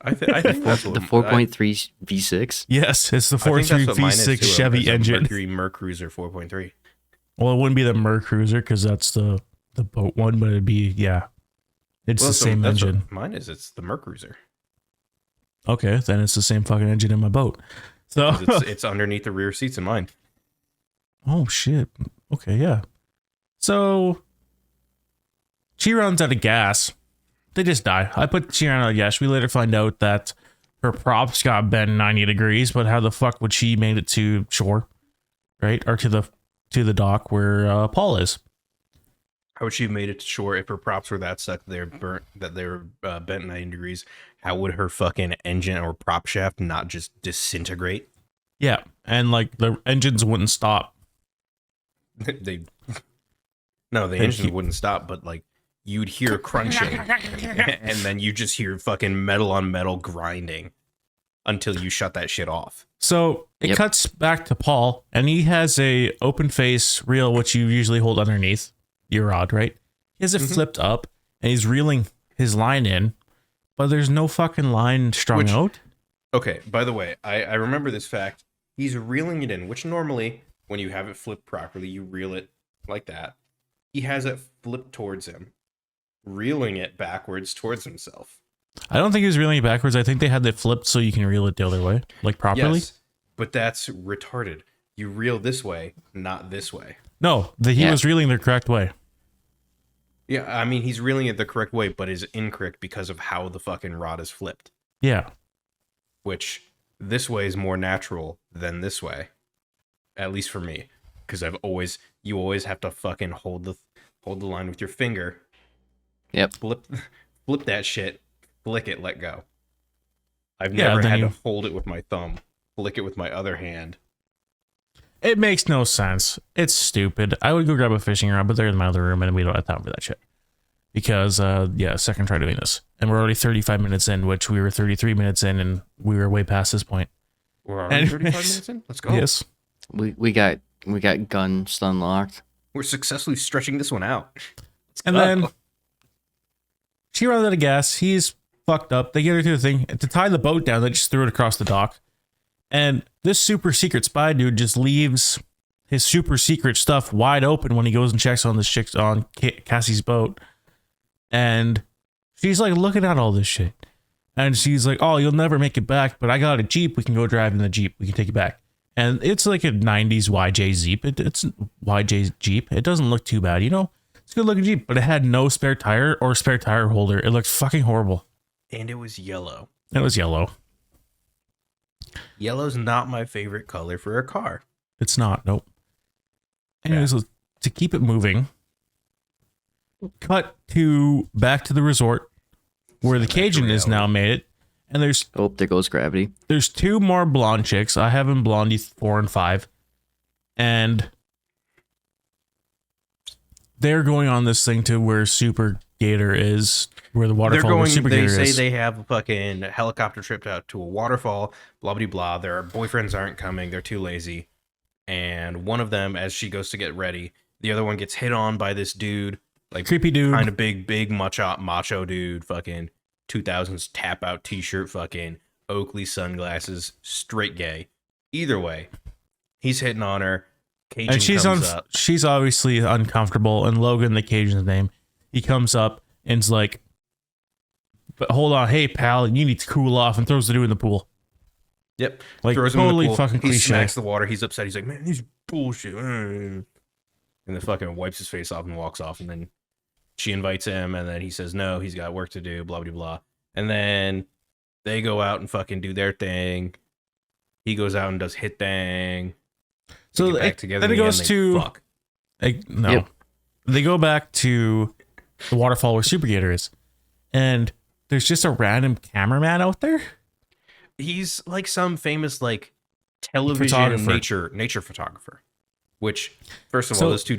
I think that's the 4.3 V6. Yes, it's the 4.3 V6 Chevy engine. Merc Cruiser 4.3. Well, it wouldn't be the Merc Cruiser because that's the boat one, but it'd be it's the same engine. Mine is. It's the Merc Cruiser. Okay, then it's the same fucking engine in my boat. So it's underneath the rear seats in mine. Oh shit. Okay, yeah. So she runs out of gas. They just die. I put she ran out of gas. We later find out that her props got bent 90 degrees, but how the fuck would she made it to shore? Right? Or to the dock where Paul is. How would she have made it to shore if her props were that stuck they're burnt that they were bent 90 degrees? How would her fucking engine or prop shaft not just disintegrate? Yeah, and like the engines wouldn't stop. The engine wouldn't stop, but like you'd hear crunching, and then you just hear fucking metal on metal grinding until you shut that shit off. So it cuts back to Paul, and he has a open face reel, which you usually hold underneath your rod, right? He has it flipped up, and he's reeling his line in, but there's no fucking line strung out. Okay, by the way, I remember this fact. He's reeling it in, which normally, when you have it flipped properly, you reel it like that. He has it flipped towards him, reeling it backwards towards himself. I don't think he was reeling it backwards. I think they had it flipped so you can reel it the other way, like properly. Yes, but that's retarded. You reel this way, not this way. No, he was reeling the correct way. Yeah, I mean, he's reeling it the correct way, but is incorrect because of how the fucking rod is flipped. Yeah. Which, this way is more natural than this way. At least for me. Because you always have to fucking hold the line with your finger. Yep. Flip that shit, flick it, let go. I've never had to hold it with my thumb, lick it with my other hand. It makes no sense. It's stupid. I would go grab a fishing rod, but they're in my other room, and we don't have time for that shit. Because, second try doing this. And we're already 35 minutes in, which we were 33 minutes in, and we were way past this point. We're already 35 minutes in? Let's go. Yes. We got gun stun locked. We're successfully stretching this one out. Then she runs out of gas. He's fucked up. They get her to the thing. To tie the boat down, they just threw it across the dock. And this super secret spy dude just leaves his super secret stuff wide open when he goes and checks on Cassie's boat. And she's like looking at all this shit. And she's like, oh, you'll never make it back, but I got a Jeep. We can go drive in the Jeep. We can take you back. And it's like a 90s YJ Jeep. It's YJ Jeep. It doesn't look too bad, you know? It's a good looking Jeep, but it had no spare tire or spare tire holder. It looked fucking horrible. And it was yellow. It was yellow. Yellow's not my favorite color for a car. It's not. Nope. Anyways, to keep it moving, cut to back to the resort where the Cajun is now made it. And there's there goes gravity. There's 2 more blonde chicks. I have in Blondie 4 and 5. And they're going on this thing to where SuperGator is, where the waterfall where SuperGator is. They say they have a fucking helicopter trip out to a waterfall, blah, blah, blah. Their boyfriends aren't coming. They're too lazy. And one of them, as she goes to get ready, the other one gets hit on by this dude. Like creepy dude. Kind of big macho dude. Fucking 2000s tap out t-shirt. Fucking Oakley sunglasses. Straight gay. Either way, he's hitting on her. Cajun and she's obviously uncomfortable. And Logan, the Cajun's name, he comes up and's like, but hold on, hey pal, you need to cool off, and throws the dude in the pool. Yep. Like throws totally him in the pool. fucking He cliche. smacks the water. He's upset. He's like, man, these bullshit. And then fucking wipes his face off and walks off. And then she invites him, and then he says no, he's got work to do, blah, blah, blah. And then they go out and fucking do their thing. He goes out and does hit thing. So back together. Then it goes to fuck. No. Yep. They go back to the waterfall where SuperGator is. And there's just a random cameraman out there. He's like some famous like television nature photographer. Which, first of all, those two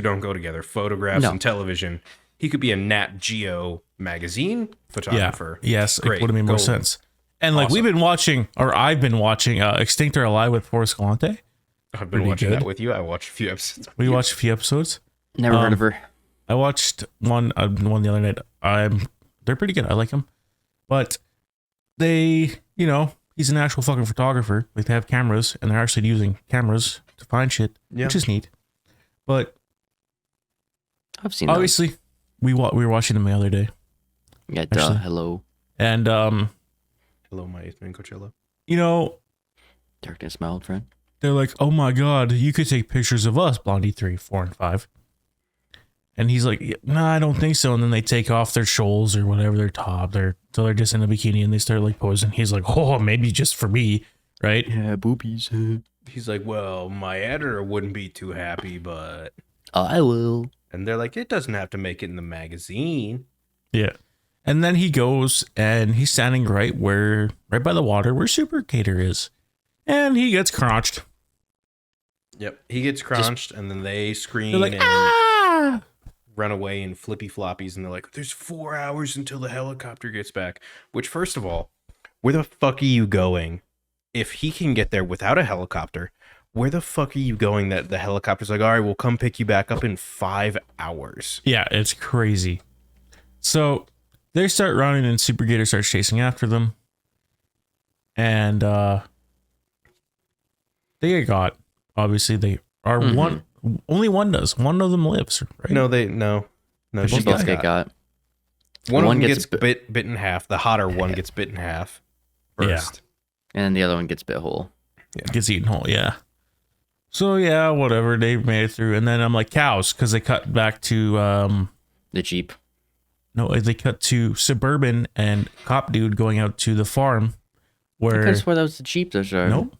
don't go together. Photographs and television. He could be a Nat Geo magazine photographer. Yeah. Yes, great. It would have made more sense. And like I've been watching Extinctor Alive with Forrest Galante. I've been watching that with you. I watched a few episodes. We watched a few episodes. Never heard of her. I watched one the other night. They're pretty good. I like them. But they, he's an actual fucking photographer. Like they have cameras and they're actually using cameras to find shit, which is neat. But I've seen obviously we were watching them the other day. Yeah, hello. And hello, my eighth man Coachella. Darkness, my old friend. They're like, oh my god, you could take pictures of us, Blondie 3, 4, and 5. And he's like, no, I don't think so. And then they take off their shoals or whatever, their top. So they're just in a bikini and they start like posing. He's like, oh, maybe just for me, right? Yeah, boobies. He's like, well, my editor wouldn't be too happy, but I will. And they're like, it doesn't have to make it in the magazine. Yeah. And then he goes and he's standing right by the water where SuperGator is. And he gets crunched. Yep. He gets crunched and then they scream like, and run away in flippy floppies. And they're like, there's 4 hours until the helicopter gets back. Which, first of all, where the fuck are you going? If he can get there without a helicopter, where the fuck are you going that the helicopter's like, all right, we'll come pick you back up in 5 hours? Yeah, it's crazy. So they start running and SuperGator starts chasing after them. And they get got. Obviously, they are only one does. One of them lives, right? No. She both get got. One of them gets bit in half. The hotter one gets bit in half first. Yeah. And the other one gets bit whole. Yeah. Gets eaten whole, yeah. So, yeah, whatever. They made it through. And then I'm like, cows, because they cut back to... the Jeep. No, they cut to Suburban and Cop Dude going out to the farm where... I could have sworn that was the Jeep. No,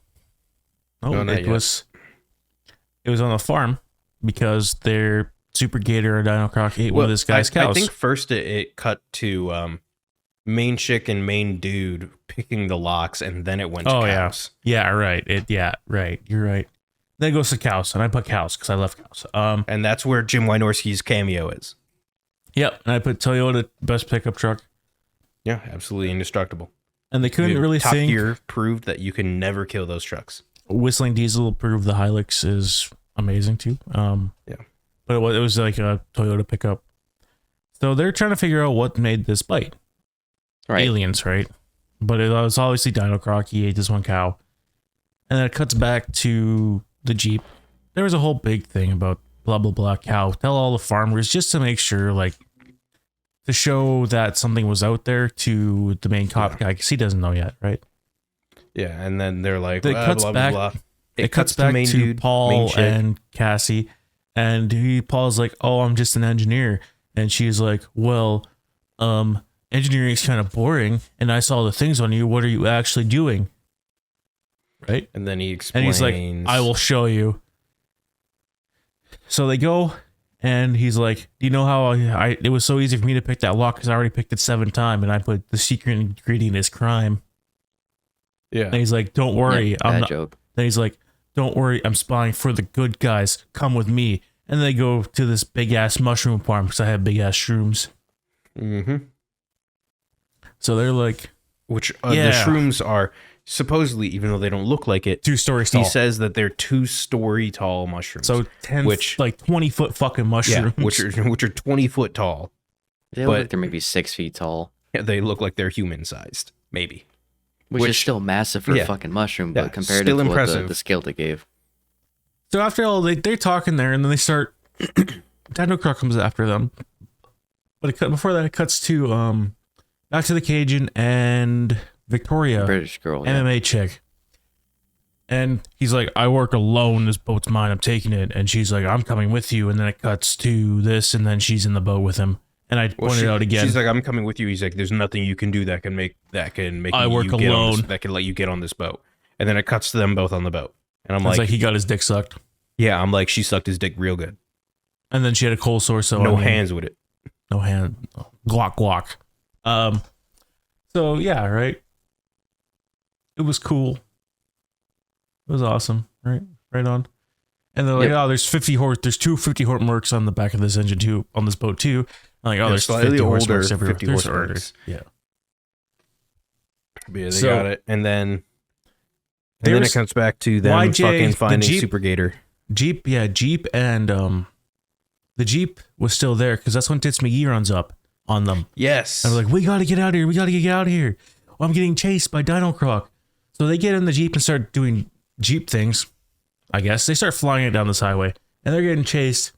it was on the farm because their SuperGator or DinoCroc ate one of this guy's cows. I think first it cut to main chick and main dude picking the locks, and then it went to cows. Yeah, right. Right. You're right. Then it goes to cows, and I put cows because I love cows. And that's where Jim Wynorski's cameo is. Yep, and I put Toyota best pickup truck. Yeah, absolutely indestructible. And they couldn't really Top think. Gear proved that you can never kill those trucks. Whistling Diesel proved the Hilux is amazing too. Yeah, but it was like a Toyota pickup. So they're trying to figure out what made this bite. Right. Aliens, right? But it was obviously DinoCroc. He ate this one cow. And then it cuts back to the Jeep. There was a whole big thing about blah, blah, blah, cow. Tell all the farmers just to make sure, like, to show that something was out there to the main cop guy, because he doesn't know yet, right? Yeah, and then they're like, It cuts blah, back, blah, blah. It cuts back main to dude, Paul and Cassie. And Paul's like, oh, I'm just an engineer. And she's like, well, engineering is kind of boring. And I saw the things on you. What are you actually doing? Right? And then he explains. And he's like, I will show you. So they go, and he's like, do you know how it was so easy for me to pick that lock because I already picked it 7 times, and I put the secret ingredient is crime. Yeah. And he's like, don't worry. Yeah, I'm not. Joke. Then he's like, don't worry. I'm spying for the good guys. Come with me. And they go to this big ass mushroom farm because I have big ass shrooms. Mm-hmm. So they're like, which the shrooms are supposedly, even though they don't look like it, 2 stories tall. He says that they're 2-story tall mushrooms. So 10, like 20-foot fucking mushrooms. Yeah, which are 20 foot tall. They look like they're maybe 6 feet tall. Yeah, they look like they're human sized, maybe. Which is still massive for a fucking mushroom, but compared to what the scale they gave. So after all, they're talking there, and then they start. DinoCroc comes after them, but before that, it cuts to back to the Cajun and Victoria, British girl, MMA chick, and he's like, "I work alone. This boat's mine. I'm taking it." And she's like, "I'm coming with you." And then it cuts to this, and then she's in the boat with him. And I pointed out again. She's like, "I'm coming with you." He's like, "There's nothing you can do that can make I work alone. That can let you get on this boat." And then it cuts to them both on the boat, and I'm like, he got his dick sucked. Yeah, I'm like, she sucked his dick real good. And then she had a cold sore, so no hands with it. No hand. Guac. So yeah, right. It was cool. It was awesome. Right on. And they're like, oh, there's 50 horse. There's 2 50 horse mercs on the back of this engine too, on this boat too. I'm like, oh, there's slightly 50 horse older mercs everywhere. 50 There's horse older. mercs. Yeah. But yeah, they got it. And then it comes back to them YJ, fucking finding SuperGator. Jeep, and the Jeep was still there because that's when Tits McGee runs up on them. Yes. And they're like, we gotta get out of here. We gotta get out of here. Well, I'm getting chased by DinoCroc. So they get in the Jeep and start doing Jeep things. I guess they start flying it down this highway, and they're getting chased.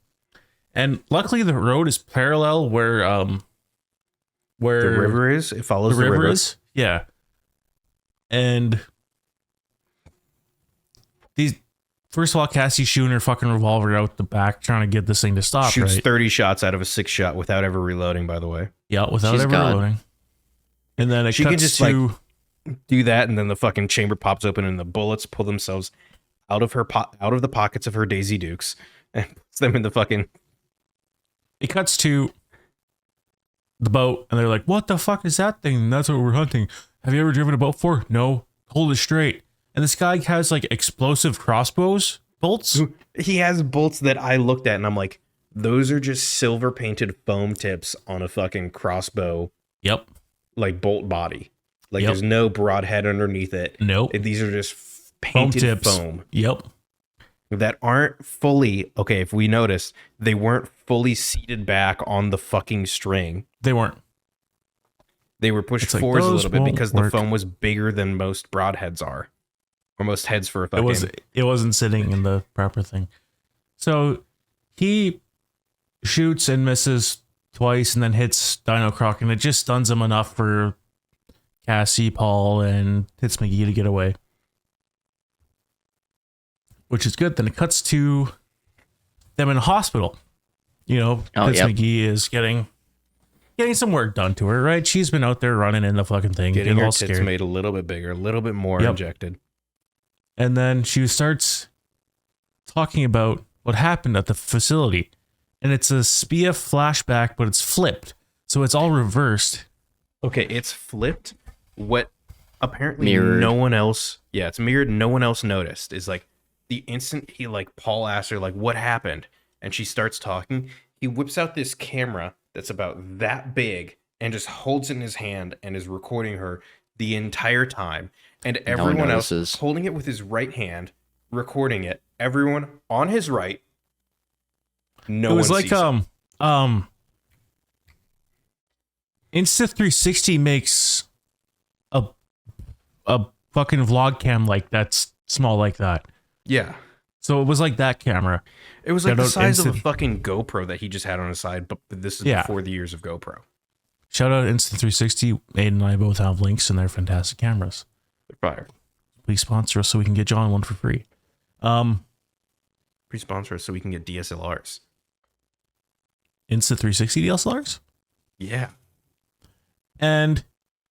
And luckily, the road is parallel where the river is. It follows the river. Is. Yeah. And first of all, Cassie's shooting her fucking revolver out the back, trying to get this thing to stop. Shoots right? 30 shots out of a 6-shot without ever reloading, by the way. Yeah, without ever reloading. And then it cuts to do that, and then the fucking chamber pops open, and the bullets pull themselves out of the pockets of her Daisy Dukes and puts them in the fucking. It cuts to the boat, and they're like, "What the fuck is that thing? That's what we're hunting. Have you ever driven a boat before? No. Hold it straight." And this guy has like explosive crossbows bolts. He has bolts that I looked at, and I'm like, those are just silver painted foam tips on a fucking crossbow. Yep. Like bolt body. Like there's no broadhead underneath it. Nope. These are just painted foam. Yep. That aren't fully, okay, if we notice, they weren't fully seated back on the fucking string. They weren't. They were pushed forward a little bit because the foam was bigger than most broadheads are. Or most heads for a fucking... It wasn't sitting in the proper thing. So he shoots and misses twice and then hits DinoCroc, and it just stuns him enough for Cassie, Paul, and Tits McGee to get away. Which is good. Then it cuts to them in a hospital. You know, Tits McGee is getting some work done to her, right? She's been out there running in the fucking thing. Getting her all tits scared. made a little bit bigger, a little bit more injected. And then she starts talking about what happened at the facility. And it's a SPIA flashback, but it's flipped. So it's all reversed. Okay, it's flipped. What apparently Mirrored. no one else, yeah, it's mirrored. No one else noticed is like the instant he like Paul asks her like what happened, and she starts talking. He whips out this camera that's about that big and just holds it in his hand and is recording her the entire time. And everyone else holding it with his right hand, recording it. Everyone on his right. No, it was one like sees it. Insta360 makes a fucking vlog cam like that's small like that. Yeah. So it was like that camera. It was like the size of a fucking GoPro that he just had on his side, but this is before the years of GoPro. Shout out Insta360. Aidan and I both have links, and they're fantastic cameras. They're fire. Please sponsor us so we can get John one for free. Please sponsor us so we can get DSLRs. Insta360 DSLRs? Yeah. And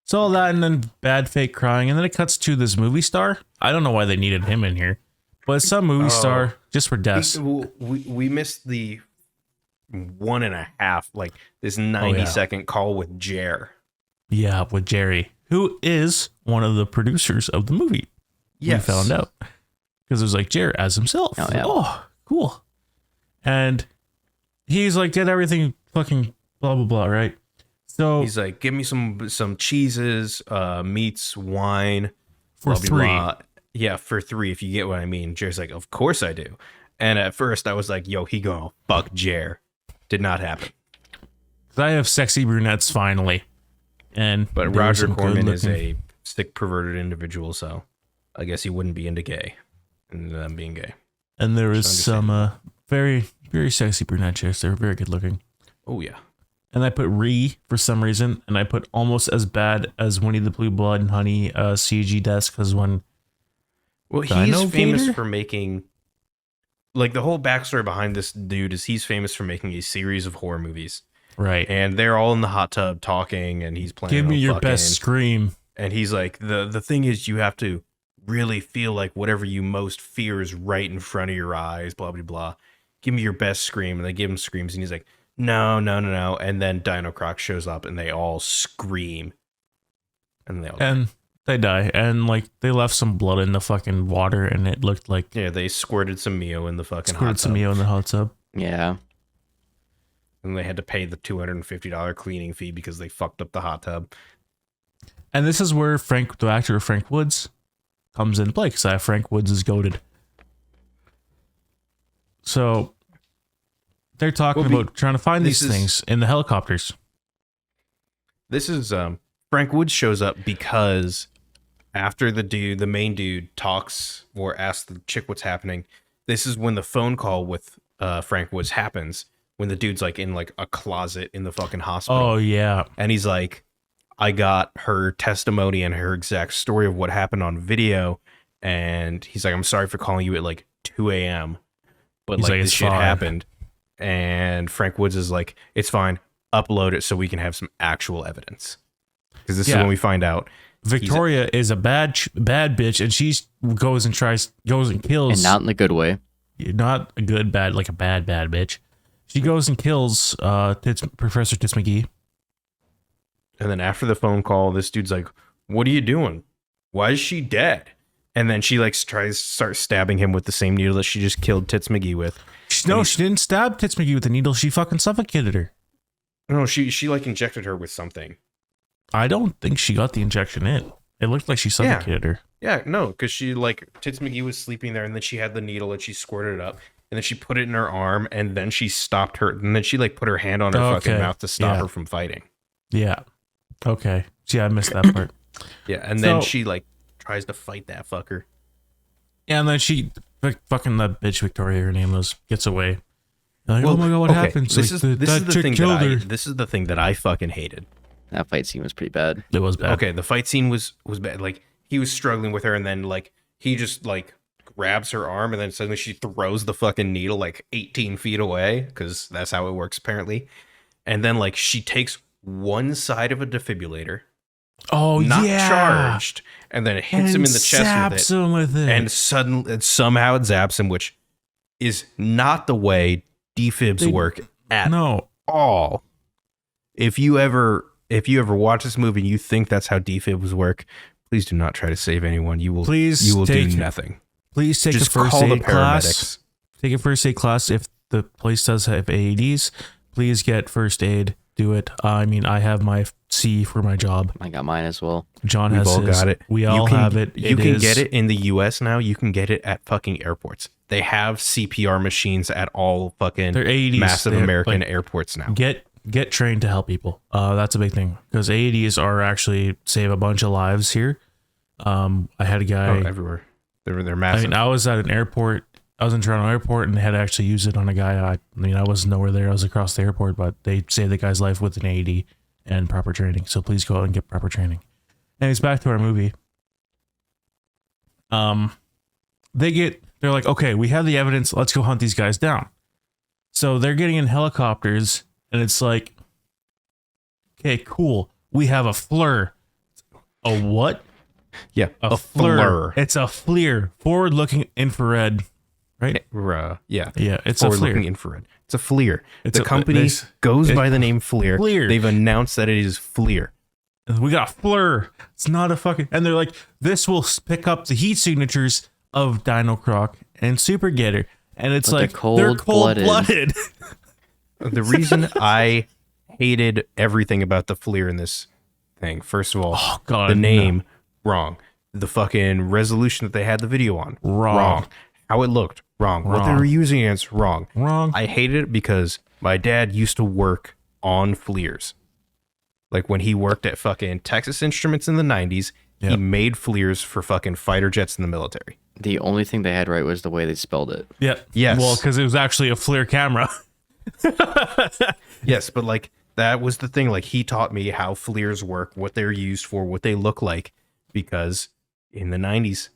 it's all that, and then bad fake crying, and then it cuts to this movie star. I don't know why they needed him in here, but it's some movie star just for deaths. We missed the 1.5, like this 90-second call with Jer. Yeah, with Jerry, who is one of the producers of the movie. Yes. We found out because it was like Jer as himself. Oh, yeah. Oh, cool. And he's like, did everything fucking blah blah blah, right? So he's like, give me some cheeses, meats, wine for blah, blah, $3. blah. Yeah, for $3, if you get what I mean. Jer's like, of course I do. And at first I was like, yo, he gonna fuck Jer. Did not happen. I have sexy brunettes finally. But Roger Corman is a sick, perverted individual, so I guess he wouldn't be into gay and them being gay. And there is some very, very sexy brunette chicks. They're very good looking. Oh, yeah. And I put for some reason, and I put almost as bad as Winnie the Pooh Blood and Honey CG desk, because when... Well, he's famous for making... Like, the whole backstory behind this dude is he's famous for making a series of horror movies. Right. And they're all in the hot tub talking, and he's playing... Give me your best scream. And he's like, the thing is, you have to really feel like whatever you most fear is right in front of your eyes, blah, blah, blah. Give me your best scream. And they give him screams, and he's like, no. And then DinoCroc shows up, and they all scream. And they all die. They die. And, like, they left some blood in the fucking water, and it looked like... Yeah, they squirted some Mio in the fucking hot tub. Squirted some Mio in the hot tub. Yeah. And they had to pay the $250 cleaning fee because they fucked up the hot tub. And this is where the actor Frank Woods comes in play, because Frank Woods is goated. So they're talking about trying to find these things in the helicopters. This is Frank Woods shows up because after the main dude talks or asks the chick what's happening, this is when the phone call with Frank Woods happens, when the dude's like in like a closet in the fucking hospital. Oh yeah. And he's like, I got her testimony and her exact story of what happened on video. And he's like, I'm sorry for calling you at like 2 a.m. But like this shit happened. And Frank Woods is like, it's fine. Upload it so we can have some actual evidence. Because this is when we find out Victoria is a bad bitch, and she goes and kills. And not in the good way. Not a good, bad, like a bad bitch. She goes and kills Professor Tits McGee. And then after the phone call, this dude's like, what are you doing? Why is she dead? And then she like starts stabbing him with the same needle that she just killed Tits McGee with. She didn't stab Tits McGee with the needle. She fucking suffocated her. No, she like injected her with something. I don't think she got the injection in. It looked like she suffocated her. Yeah, no, because she like Tits McGee was sleeping there, and then she had the needle and she squirted it up, and then she put it in her arm, and then she stopped her, and then she like put her hand on her fucking mouth to stop her from fighting. Yeah. Okay. Yeah, I missed that part. Yeah, and then she like tries to fight that fucker. Yeah, and then she fucking that bitch Victoria, her name was, gets away. Like, oh my god, what happened? This is the thing that I fucking hated. That fight scene was pretty bad. It was bad. Okay, the fight scene was bad. Like he was struggling with her, and then like he just like grabs her arm, and then suddenly she throws the fucking needle like 18 feet away, because that's how it works apparently. And then like she takes one side of a defibrillator. Oh, not charged, and then it hits him in the chest with it. And somehow it zaps him, which is not the way defibs work at all. If you ever if you ever watch this movie and you think that's how defibs work, please do not try to save anyone. You will do nothing. Please take Just a first call the aid class. paramedics. Take a first aid class. If the place does have AEDs, please get first aid. Do it. I mean, I have my C for my job. I got mine as well. John We've has all his. got it. We all have it. You can get it in the US now. You can get it at fucking airports. They have CPR machines at all fucking They're AEDs. massive They're, American like, airports now. Get trained to help people. That's a big thing because AEDs are actually save a bunch of lives here. I had a guy everywhere. They're massive. I mean, I was at an airport. I was in Toronto Airport and they had to actually use it on a guy. I was nowhere there. I was across the airport, but they saved the guy's life with an AED and proper training. So please go out and get proper training. Anyways, back to our movie. They're like, okay, we have the evidence. Let's go hunt these guys down. So they're getting in helicopters and it's like, okay, cool. We have a FLIR. A what? Yeah, a FLIR. It's a FLIR, forward-looking infrared, right? Yeah, it's a forward-looking FLIR. infrared. It's a FLIR. The company goes by the name FLIR. FLIR. They've announced that it is FLIR. We got FLIR. It's not a fucking... And they're like, this will pick up the heat signatures of DinoCroc and SuperGator. And it's like, they're cold-blooded. The reason I hated everything about the FLIR in this thing, first of all, the name... Wrong. The fucking resolution that they had the video on. Wrong. How it looked. Wrong. What they were using against. Wrong. I hated it because my dad used to work on FLIRs. Like when he worked at fucking Texas Instruments in the 90s, he made FLIRs for fucking fighter jets in the military. The only thing they had right was the way they spelled it. Yeah. Yes. Well, because it was actually a FLIR camera. Yes, but like that was the thing. Like he taught me how FLIRs work, what they're used for, what they look like. Because in the 90s,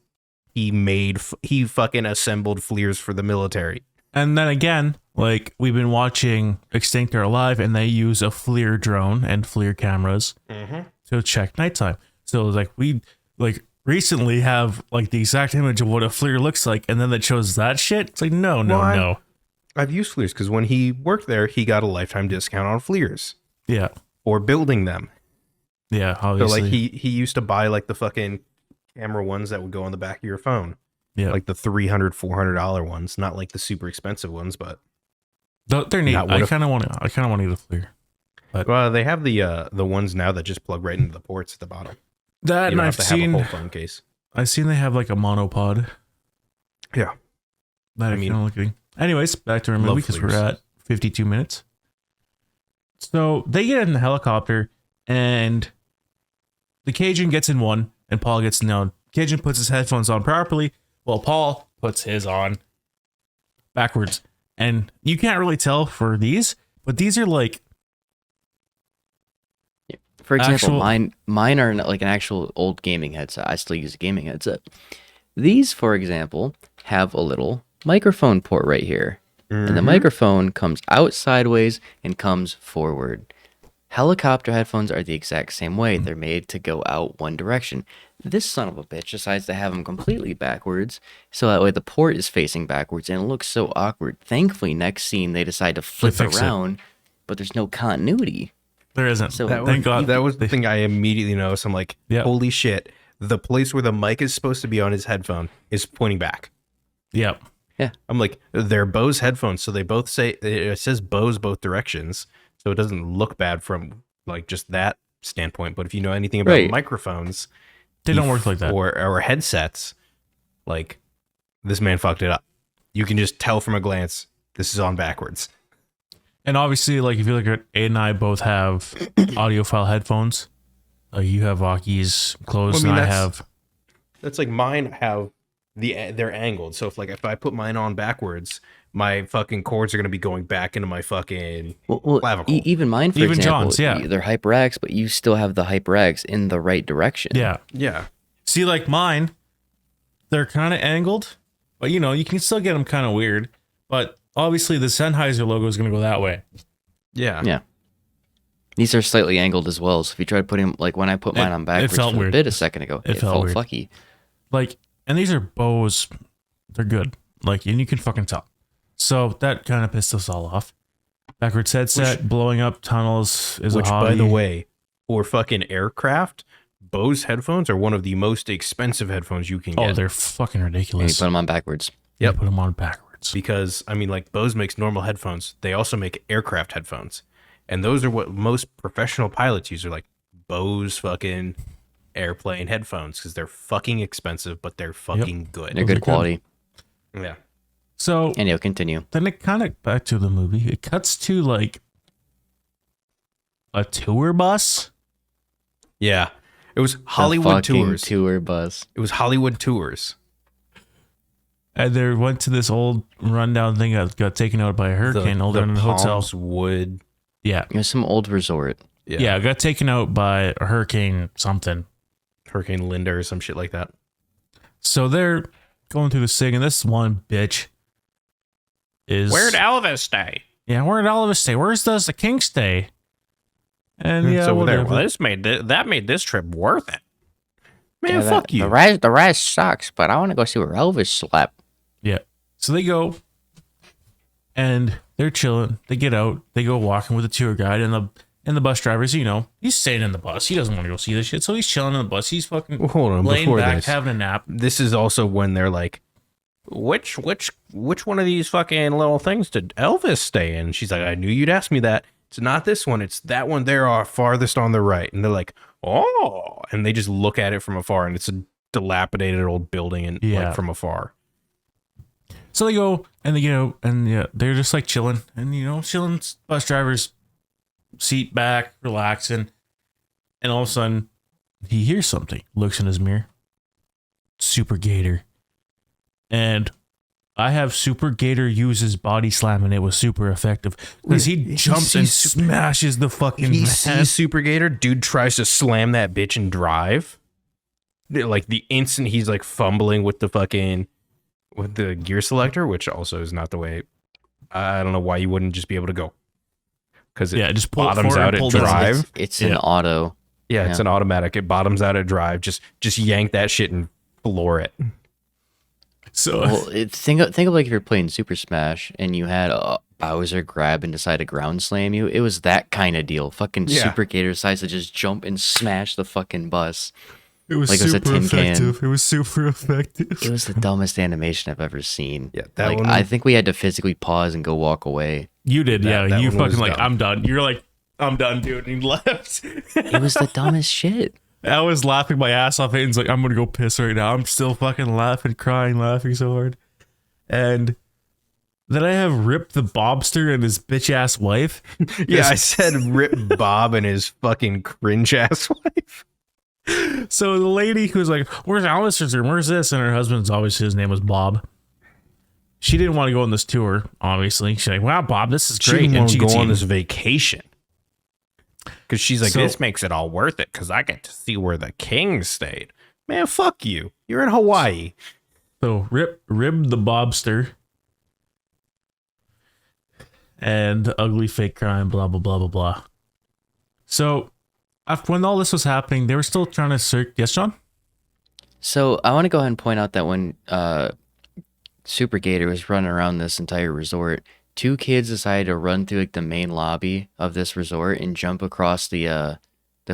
he fucking assembled FLIRs for the military. And then again, like we've been watching Extinct or Alive, and they use a FLIR drone and FLIR cameras to check nighttime. So like we recently have like the exact image of what a FLIR looks like, and then that shows that shit. It's like no. I've used FLIRs because when he worked there, he got a lifetime discount on FLIRs. Yeah. Or building them. Yeah, obviously. So like he used to buy like the fucking camera ones that would go on the back of your phone. Yeah. Like the $300-$400 ones, not like the super expensive ones, but they're neat. I kind of want to get a FLIR. But well, they have the ones now that just plug right into the ports at the bottom. That and I've seen have a whole phone case. I've seen they have like a monopod. Yeah. That I mean, kind of looking. Anyways, back to our movie because we're at 52 minutes. So they get in the helicopter and the Cajun gets in one and Paul gets in the other. Cajun puts his headphones on properly while Paul puts his on backwards. And you can't really tell for these, but these are like, for example, mine are like an actual old gaming headset. I still use a gaming headset. These, for example, have a little microphone port right here. And the microphone comes out sideways and comes forward. Helicopter headphones are the exact same way. They're made to go out one direction. This son of a bitch decides to have them completely backwards, so that way the port is facing backwards, and it looks so awkward. Thankfully, next scene, they decide to flip it around, but there's no continuity. There isn't. So thank God. That was the thing I immediately noticed. I'm like, holy shit. The place where the mic is supposed to be on his headphone is pointing back. Yep. Yeah. I'm like, they're Bose headphones, so they both say, it says Bose both directions, so it doesn't look bad from like just that standpoint. But if you know anything about microphones, they don't work like that. Or headsets, like this man fucked it up. You can just tell from a glance, this is on backwards. And obviously, like if you look at Aidan and I both have audiophile headphones. You have Aki's closed, and I have. That's like mine have they're angled. So if I put mine on backwards, my fucking cords are gonna be going back into my fucking clavicle. Even mine, for example, John's, they're HyperX, but you still have the HyperX in the right direction. Yeah. See, like mine, they're kind of angled, but you can still get them kind of weird. But obviously, the Sennheiser logo is gonna go that way. Yeah. These are slightly angled as well, so if you try to put them, like when I put mine on backwards for a bit a second ago, it felt fucky. Like, and these are Bose, they're good. Like, and you can fucking tell. So that kind of pissed us all off. Backwards headset, blowing up tunnels is a hobby. By the way, for fucking aircraft, Bose headphones are one of the most expensive headphones you can get. Oh, they're fucking And you ridiculous. put them on backwards. Yep. Put them on backwards. Because, I mean, like, Bose makes normal headphones. They also make aircraft headphones. And those are what most professional pilots use. Are like Bose fucking airplane headphones because they're fucking expensive, but they're fucking good. They're good quality. Yeah. So And you'll continue. then it kind of back to the movie. It cuts to like a tour bus. Yeah. It was The Hollywood fucking Tours. Tour bus. It was Hollywood Tours. And they went to this old rundown thing that got taken out by a hurricane over in the hotel. Palms Wood. Yeah. It was some old resort. Yeah, it got taken out by a hurricane something. Hurricane Linda or some shit like that. So they're going through this thing, and this one bitch is... Where'd Elvis stay? Yeah, where'd Elvis stay? Where's does the king stay? And yeah, so there. whatever. Well, that made this trip worth it. Man, Yeah, fuck you. The ride sucks, but I want to go see where Elvis slept. Yeah. So they go, and they're chilling. They get out. They go walking with the tour guide, and the bus driver's, you know, he's staying in the bus. He doesn't want to go see this shit, so he's chilling in the bus. He's fucking Well, hold on, laying before back, this. having a nap. This is also when they're like, which one of these fucking little things did Elvis stay in? She's like, I knew you'd ask me that. It's not this one. It's that one there, farthest on the right. And they're like, oh, and they just look at it from afar, and it's a dilapidated old building, and like from afar. So they go and they get out, and yeah, they're just like chilling, and you know, chilling. Bus driver's seat back, relaxing, and all of a sudden he hears something. Looks in his mirror. SuperGator, and I have SuperGator use his body slam, and it was super effective because he jumps and smashes the fucking. He man. sees SuperGator. Dude tries to slam that bitch and drive. Like the instant he's like fumbling with the gear selector, which also is not the way. I don't know why you wouldn't just be able to go. Because it just pull bottoms forward out and at pull down. drive. It's an auto. Yeah, it's an automatic. It bottoms out at drive. Just yank that shit and floor it. So Well, think of like if you're playing Super Smash and you had Bowser grab and decide to ground slam you. It was that kind of deal. Fucking SuperGator decides to just jump and smash the fucking bus. it was like it was a super tin can. effective. It was super effective. It was the dumbest animation I've ever seen. Yeah, that like one- I think we had to physically pause and go walk away. You did, That yeah. You one was fucking like, dumb. I'm done. You're like, I'm done, dude. And he left. It was the dumbest shit. I was laughing my ass off. Aiden's like, I'm gonna go piss right now. I'm still fucking laughing, crying, laughing so hard. And then I have Rip the Bobster and his bitch ass wife. Yeah, I said Rip Bob and his fucking cringe ass wife. So the lady who's like, where's Alice's room? Where's this? And her husband's obviously, his name was Bob. She didn't want to go on this tour, obviously. She's like, wow, Bob, this is She great. didn't And want to she go gets on eaten. this vacation. Because she's like, So- this makes it all worth it because I get to see where the king stayed. Man, fuck you. You're in Hawaii. So Rib the Bobster and ugly fake crime, blah blah blah blah blah. So after when all this was happening, they were still trying to search. Yes, John. So I want to go ahead and point out that when SuperGator was running around this entire resort, two kids decided to run through like the main lobby of this resort and jump across the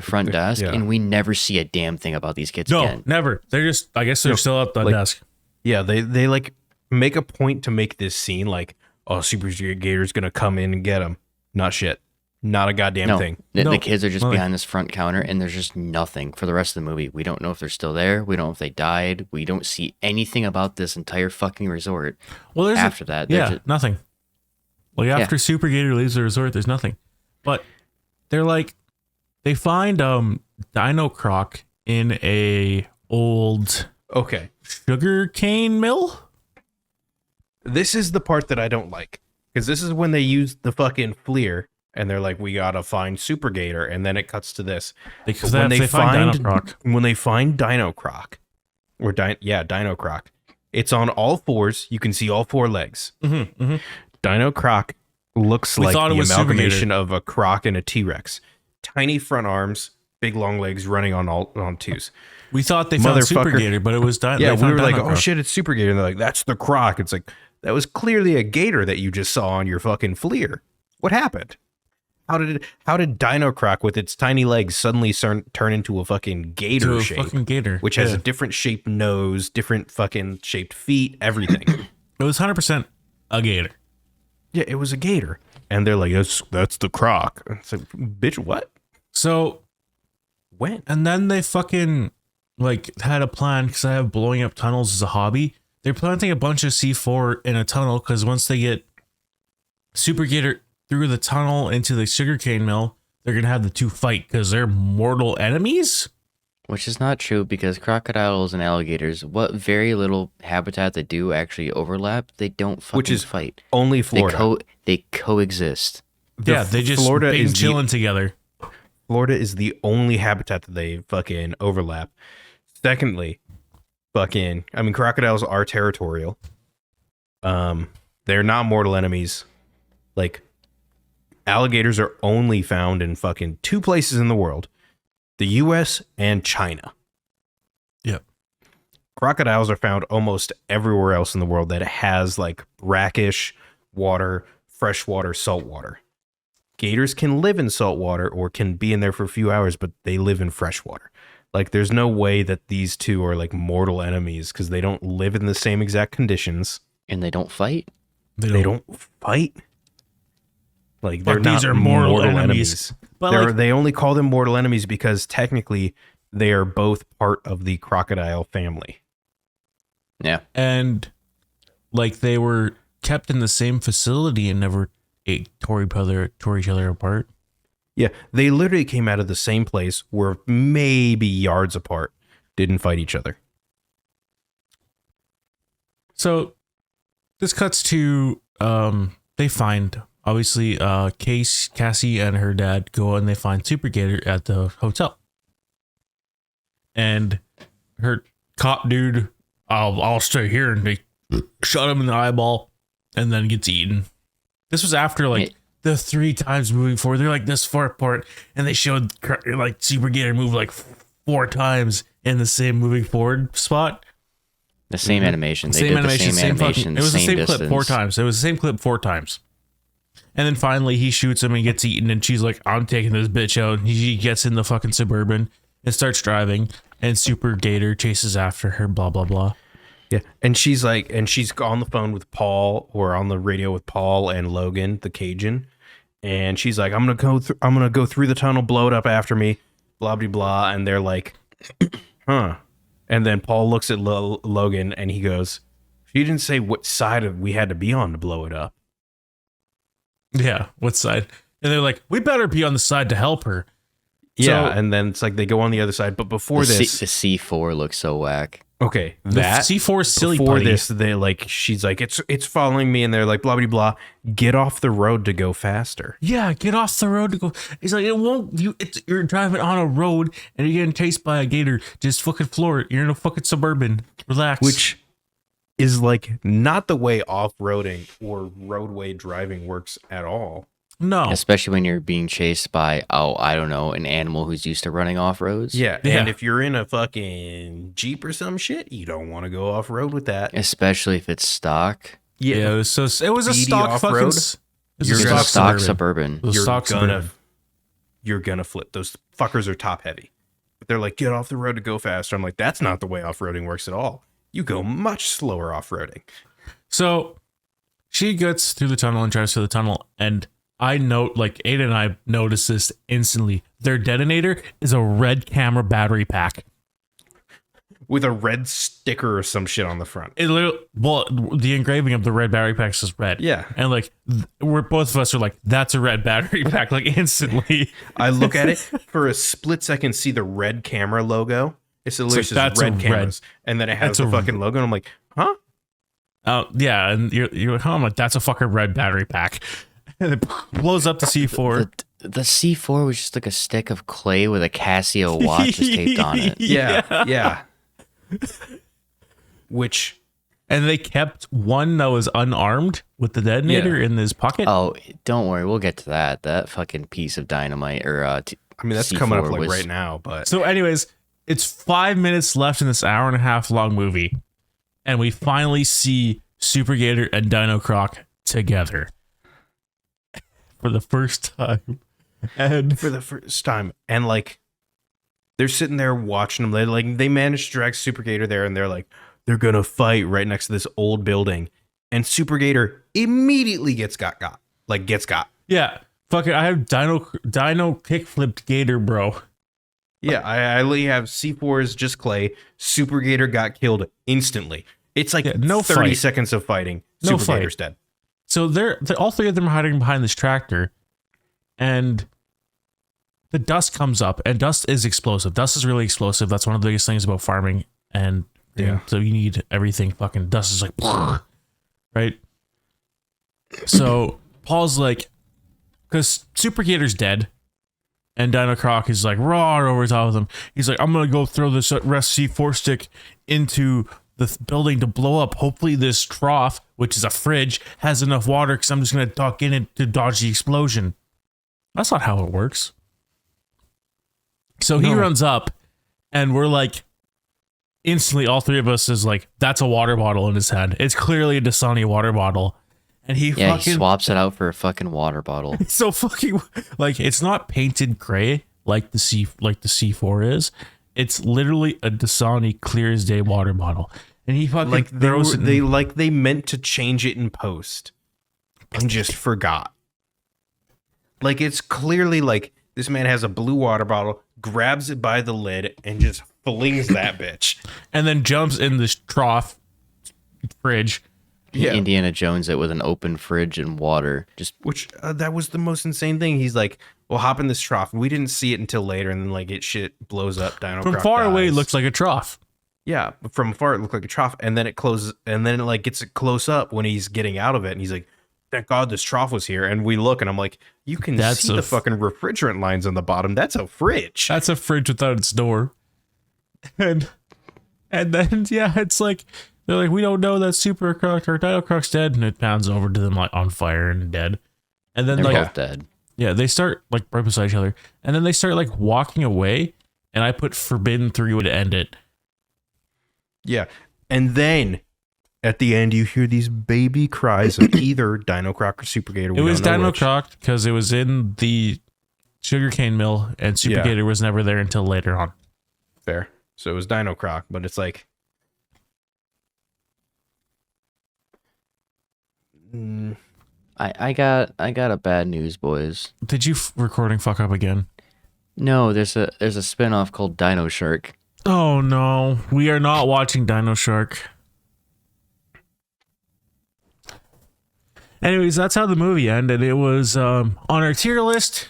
front desk, yeah. and we never see a damn thing about these kids No, again. never. They're just. I guess they're No, still at the like- desk. Yeah, they like make a point to make this scene like, oh, Super Gator's gonna come in and get him. Not shit. Not a goddamn No, thing. the No, kids are just nothing. behind this front counter, and there's just nothing for the rest of the movie. We don't know if they're still there. We don't know if they died. We don't see anything about this entire fucking resort. Well, there's After that, they're yeah, just- nothing. Like after SuperGator leaves the resort, there's nothing. But they're like, they find DinoCroc in a old Okay. sugar cane mill. This is the part that I don't like. Because this is when they use the fucking FLIR and they're like, we gotta find Super Gator, and then it cuts to this. Because When they find DinoCroc. when they find DinoCroc, or DinoCroc, it's on all fours. You can see all four legs. Mm-hmm, mm-hmm. DinoCroc looks We like thought it the was amalgamation of a croc and a T-Rex. Tiny front arms, big long legs, running on twos. We thought they found Motherfucker. SuperGator, but it was Yeah, they we found were like, DinoCroc. oh shit, it's Super Gator. And they're like, that's the croc. It's like, that was clearly a gator that you just saw on your fucking FLIR. What happened? how did DinoCroc with its tiny legs suddenly turn into a fucking gator shape? Fucking gator, which has a different shaped nose, different fucking shaped feet, everything. It was 100% a gator. Yeah, it was a gator, and they're like, that's the croc. It's like, bitch, what? So when? And then they fucking like had a plan because I have blowing up tunnels as a hobby. They're planting a bunch of C4 in a tunnel because once they get SuperGator through the tunnel into the sugarcane mill, they're gonna have the two fight because they're mortal enemies. Which is not true because crocodiles and alligators, what very little habitat they do actually overlap, they don't fucking fight. Only Florida. They coexist. Yeah, they just Florida been is chilling together. Florida is the only habitat that they fucking overlap. Secondly, crocodiles are territorial. They're not mortal enemies. Like, alligators are only found in fucking two places in the world. The US and China. Yep. Crocodiles are found almost everywhere else in the world that has like brackish water, freshwater, saltwater. Gators can live in saltwater or can be in there for a few hours, but they live in freshwater. Like, there's no way that these two are like mortal enemies because they don't live in the same exact conditions. And they don't fight? They don't fight. Like, they're these not are mortal enemies. But they only call them mortal enemies because technically they are both part of the crocodile family. Yeah. And like they were kept in the same facility and never tore each other apart. Yeah, they literally came out of the same place, were maybe yards apart, didn't fight each other. So this cuts to they find obviously Cassie and her dad go and they find SuperGator at the hotel. And her cop dude, I'll stay here, and they shot him in the eyeball and then gets eaten. This was after like the 3 times moving forward. They're like this far apart, and they showed like SuperGator move like 4 times in the same moving forward spot. The same animation. Same animation. It was the same clip 4 times. It was the same clip 4 times. And then finally he shoots him and gets eaten, and she's like, I'm taking this bitch out. And he gets in the fucking Suburban and starts driving, and SuperGator chases after her, blah, blah, blah. Yeah. And she's like, she's on the phone with Paul, or on the radio with Paul and Logan, the Cajun. And she's like, I'm going to go through the tunnel, blow it up after me, blah, blah, blah. And they're like, huh. And then Paul looks at Logan and he goes, she didn't say what side we had to be on to blow it up. Yeah, what side? And they're like, we better be on the side to help her. Yeah, and then it's like they go on the other side. But before this, the C4 looks so whack. Okay, the C4 is silly. Before this, they like, she's like, it's following me, and they're like, blah blah blah. Get off the road to go faster. Yeah, get off the road to go. It's like, it won't. You're driving on a road and you're getting chased by a gator. Just fucking floor it. You're in a fucking Suburban. Relax. Which is like not the way off-roading or roadway driving works at all. No. Especially when you're being chased by, I don't know, an animal who's used to running off roads. Yeah. And if you're in a fucking Jeep or some shit, you don't want to go off-road with that. Especially if it's stock. Yeah, it was a stock off-road. Fucking stock Suburban. You're gonna flip. Those fuckers are top heavy. But they're like, get off the road to go faster. I'm like, that's not the way off-roading works at all. You go much slower off-roading. So she gets through the tunnel and drives through the tunnel, and I note, like, Aidan and I noticed this instantly. Their detonator is a red camera battery pack with a red sticker or some shit on the front. It literally, well, the engraving of the red battery packs is red. Yeah, and like we're both of us are like, that's a red battery pack, like instantly. I look at it for a split second, see the red camera logo. It's literally just red cameras, and then it has the fucking logo. And I'm like, huh? Yeah, and you're like, I'm like, that's a fucking red battery pack. And it blows up the C4. The C4 was just like a stick of clay with a Casio watch just taped on it. Yeah. And they kept one that was unarmed with the detonator in his pocket. Oh, don't worry, we'll get to that. That fucking piece of dynamite, or that's C4 coming up like right now. But so, anyways, it's 5 minutes left in this hour-and-a-half long movie, and we finally see SuperGator and DinoCroc together for the first time. And for the first time, and like they're sitting there watching them. They managed to drag SuperGator there, and they're gonna fight right next to this old building, and SuperGator immediately gets got. Yeah, fuck it. I have Dino kickflipped Gator, bro. Yeah, I literally have C4 is just clay. SuperGator got killed instantly. It's like no 30 fight. seconds of fighting. No SuperGator's fight. dead. So they're all three of them are hiding behind this tractor, and the dust comes up, and dust is explosive. Dust is really explosive. That's one of the biggest things about farming, and so you need everything. Fucking dust is like, right? So Paul's like, because SuperGator's dead, and DinoCroc is like raw over top of them. He's like, I'm gonna go throw this rest C4 stick into the building to blow up. Hopefully this trough, which is a fridge, has enough water because I'm just going to duck in it to dodge the explosion. That's not how it works. So he runs up, and we're like, instantly, all three of us is like, that's a water bottle in his head. It's clearly a Dasani water bottle. And he swaps it out for a fucking water bottle. It's so fucking, like, it's not painted gray like the C4 is. It's literally a Dasani clear as day water bottle. And he fucking throws it. They meant to change it in post and just forgot. Like, it's clearly like this man has a blue water bottle, grabs it by the lid, and just flings that bitch. And then jumps in this trough fridge. Yeah. Indiana Jones it with an open fridge and water. That was the most insane thing. He's like, well, hop in this trough. And we didn't see it until later. And then like shit blows up. DinoCroc from far dies. away, it looks like a trough. Yeah. But from afar, it looked like a trough. And then it closes. And then it like gets it close up when he's getting out of it. And he's like, thank God this trough was here. And we look and I'm like, you can see the fucking refrigerant lines on the bottom. That's a fridge. That's a fridge without its door. And then, yeah, it's like, they're like, we don't know that SuperCroc or DinoCroc's dead, and it pounds over to them like on fire and dead. And then they're like both dead. Yeah, they start like right beside each other, and then they start like walking away. And I put Forbidden 3 to end it. Yeah, and then at the end, you hear these baby cries of either DinoCroc or SuperGator. It was DinoCroc because it was in the sugarcane mill, and SuperGator was never there until later on. Fair. So it was DinoCroc, but it's like. I got a bad news, boys. Did you recording fuck up again? No, there's a spin-off called Dino Shark. Oh no, we are not watching Dino Shark. Anyways, that's how the movie ended. It was on our tier list.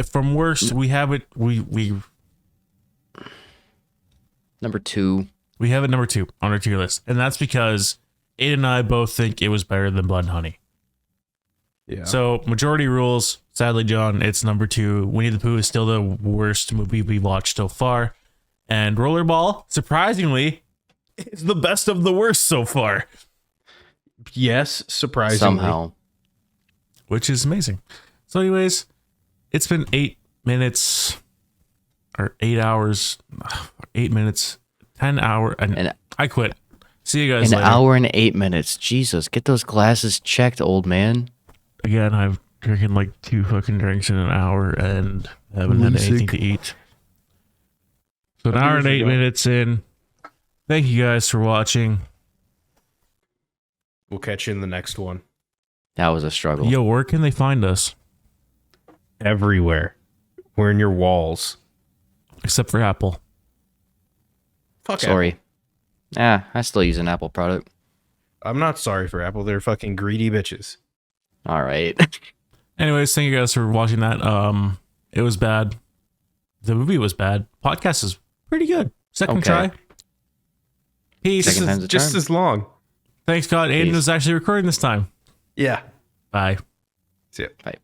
From worst, we have it. We number 2. We have it number 2 on our tier list, and that's because Aidan and I both think it was better than Blood and Honey. Yeah. So majority rules. Sadly, John, it's number 2. Winnie the Pooh is still the worst movie we've watched so far, and Rollerball, surprisingly, is the best of the worst so far. Yes, surprisingly. Somehow. Which is amazing. So anyways, it's been 8 minutes or 8 hours, 8 minutes, 10 hour, and I quit. See you guys later. An hour and 8 minutes. Jesus, get those glasses checked, old man. Again, I've drinking like 2 fucking drinks in an hour and haven't had anything to eat. So an hour and 8 minutes in. Thank you guys for watching. We'll catch you in the next one. That was a struggle. Yo, where can they find us? Everywhere. We're in your walls. Except for Apple. Fuck Sorry. Apple. I still use an Apple product. I'm not sorry for Apple. They're fucking greedy bitches. All right. Anyways, thank you guys for watching that. It was bad. The movie was bad. Podcast is pretty good. Second try. Peace. Second time's a just charm. as long. Thanks God, Aidan was actually recording this time. Yeah. Bye. See ya. Bye.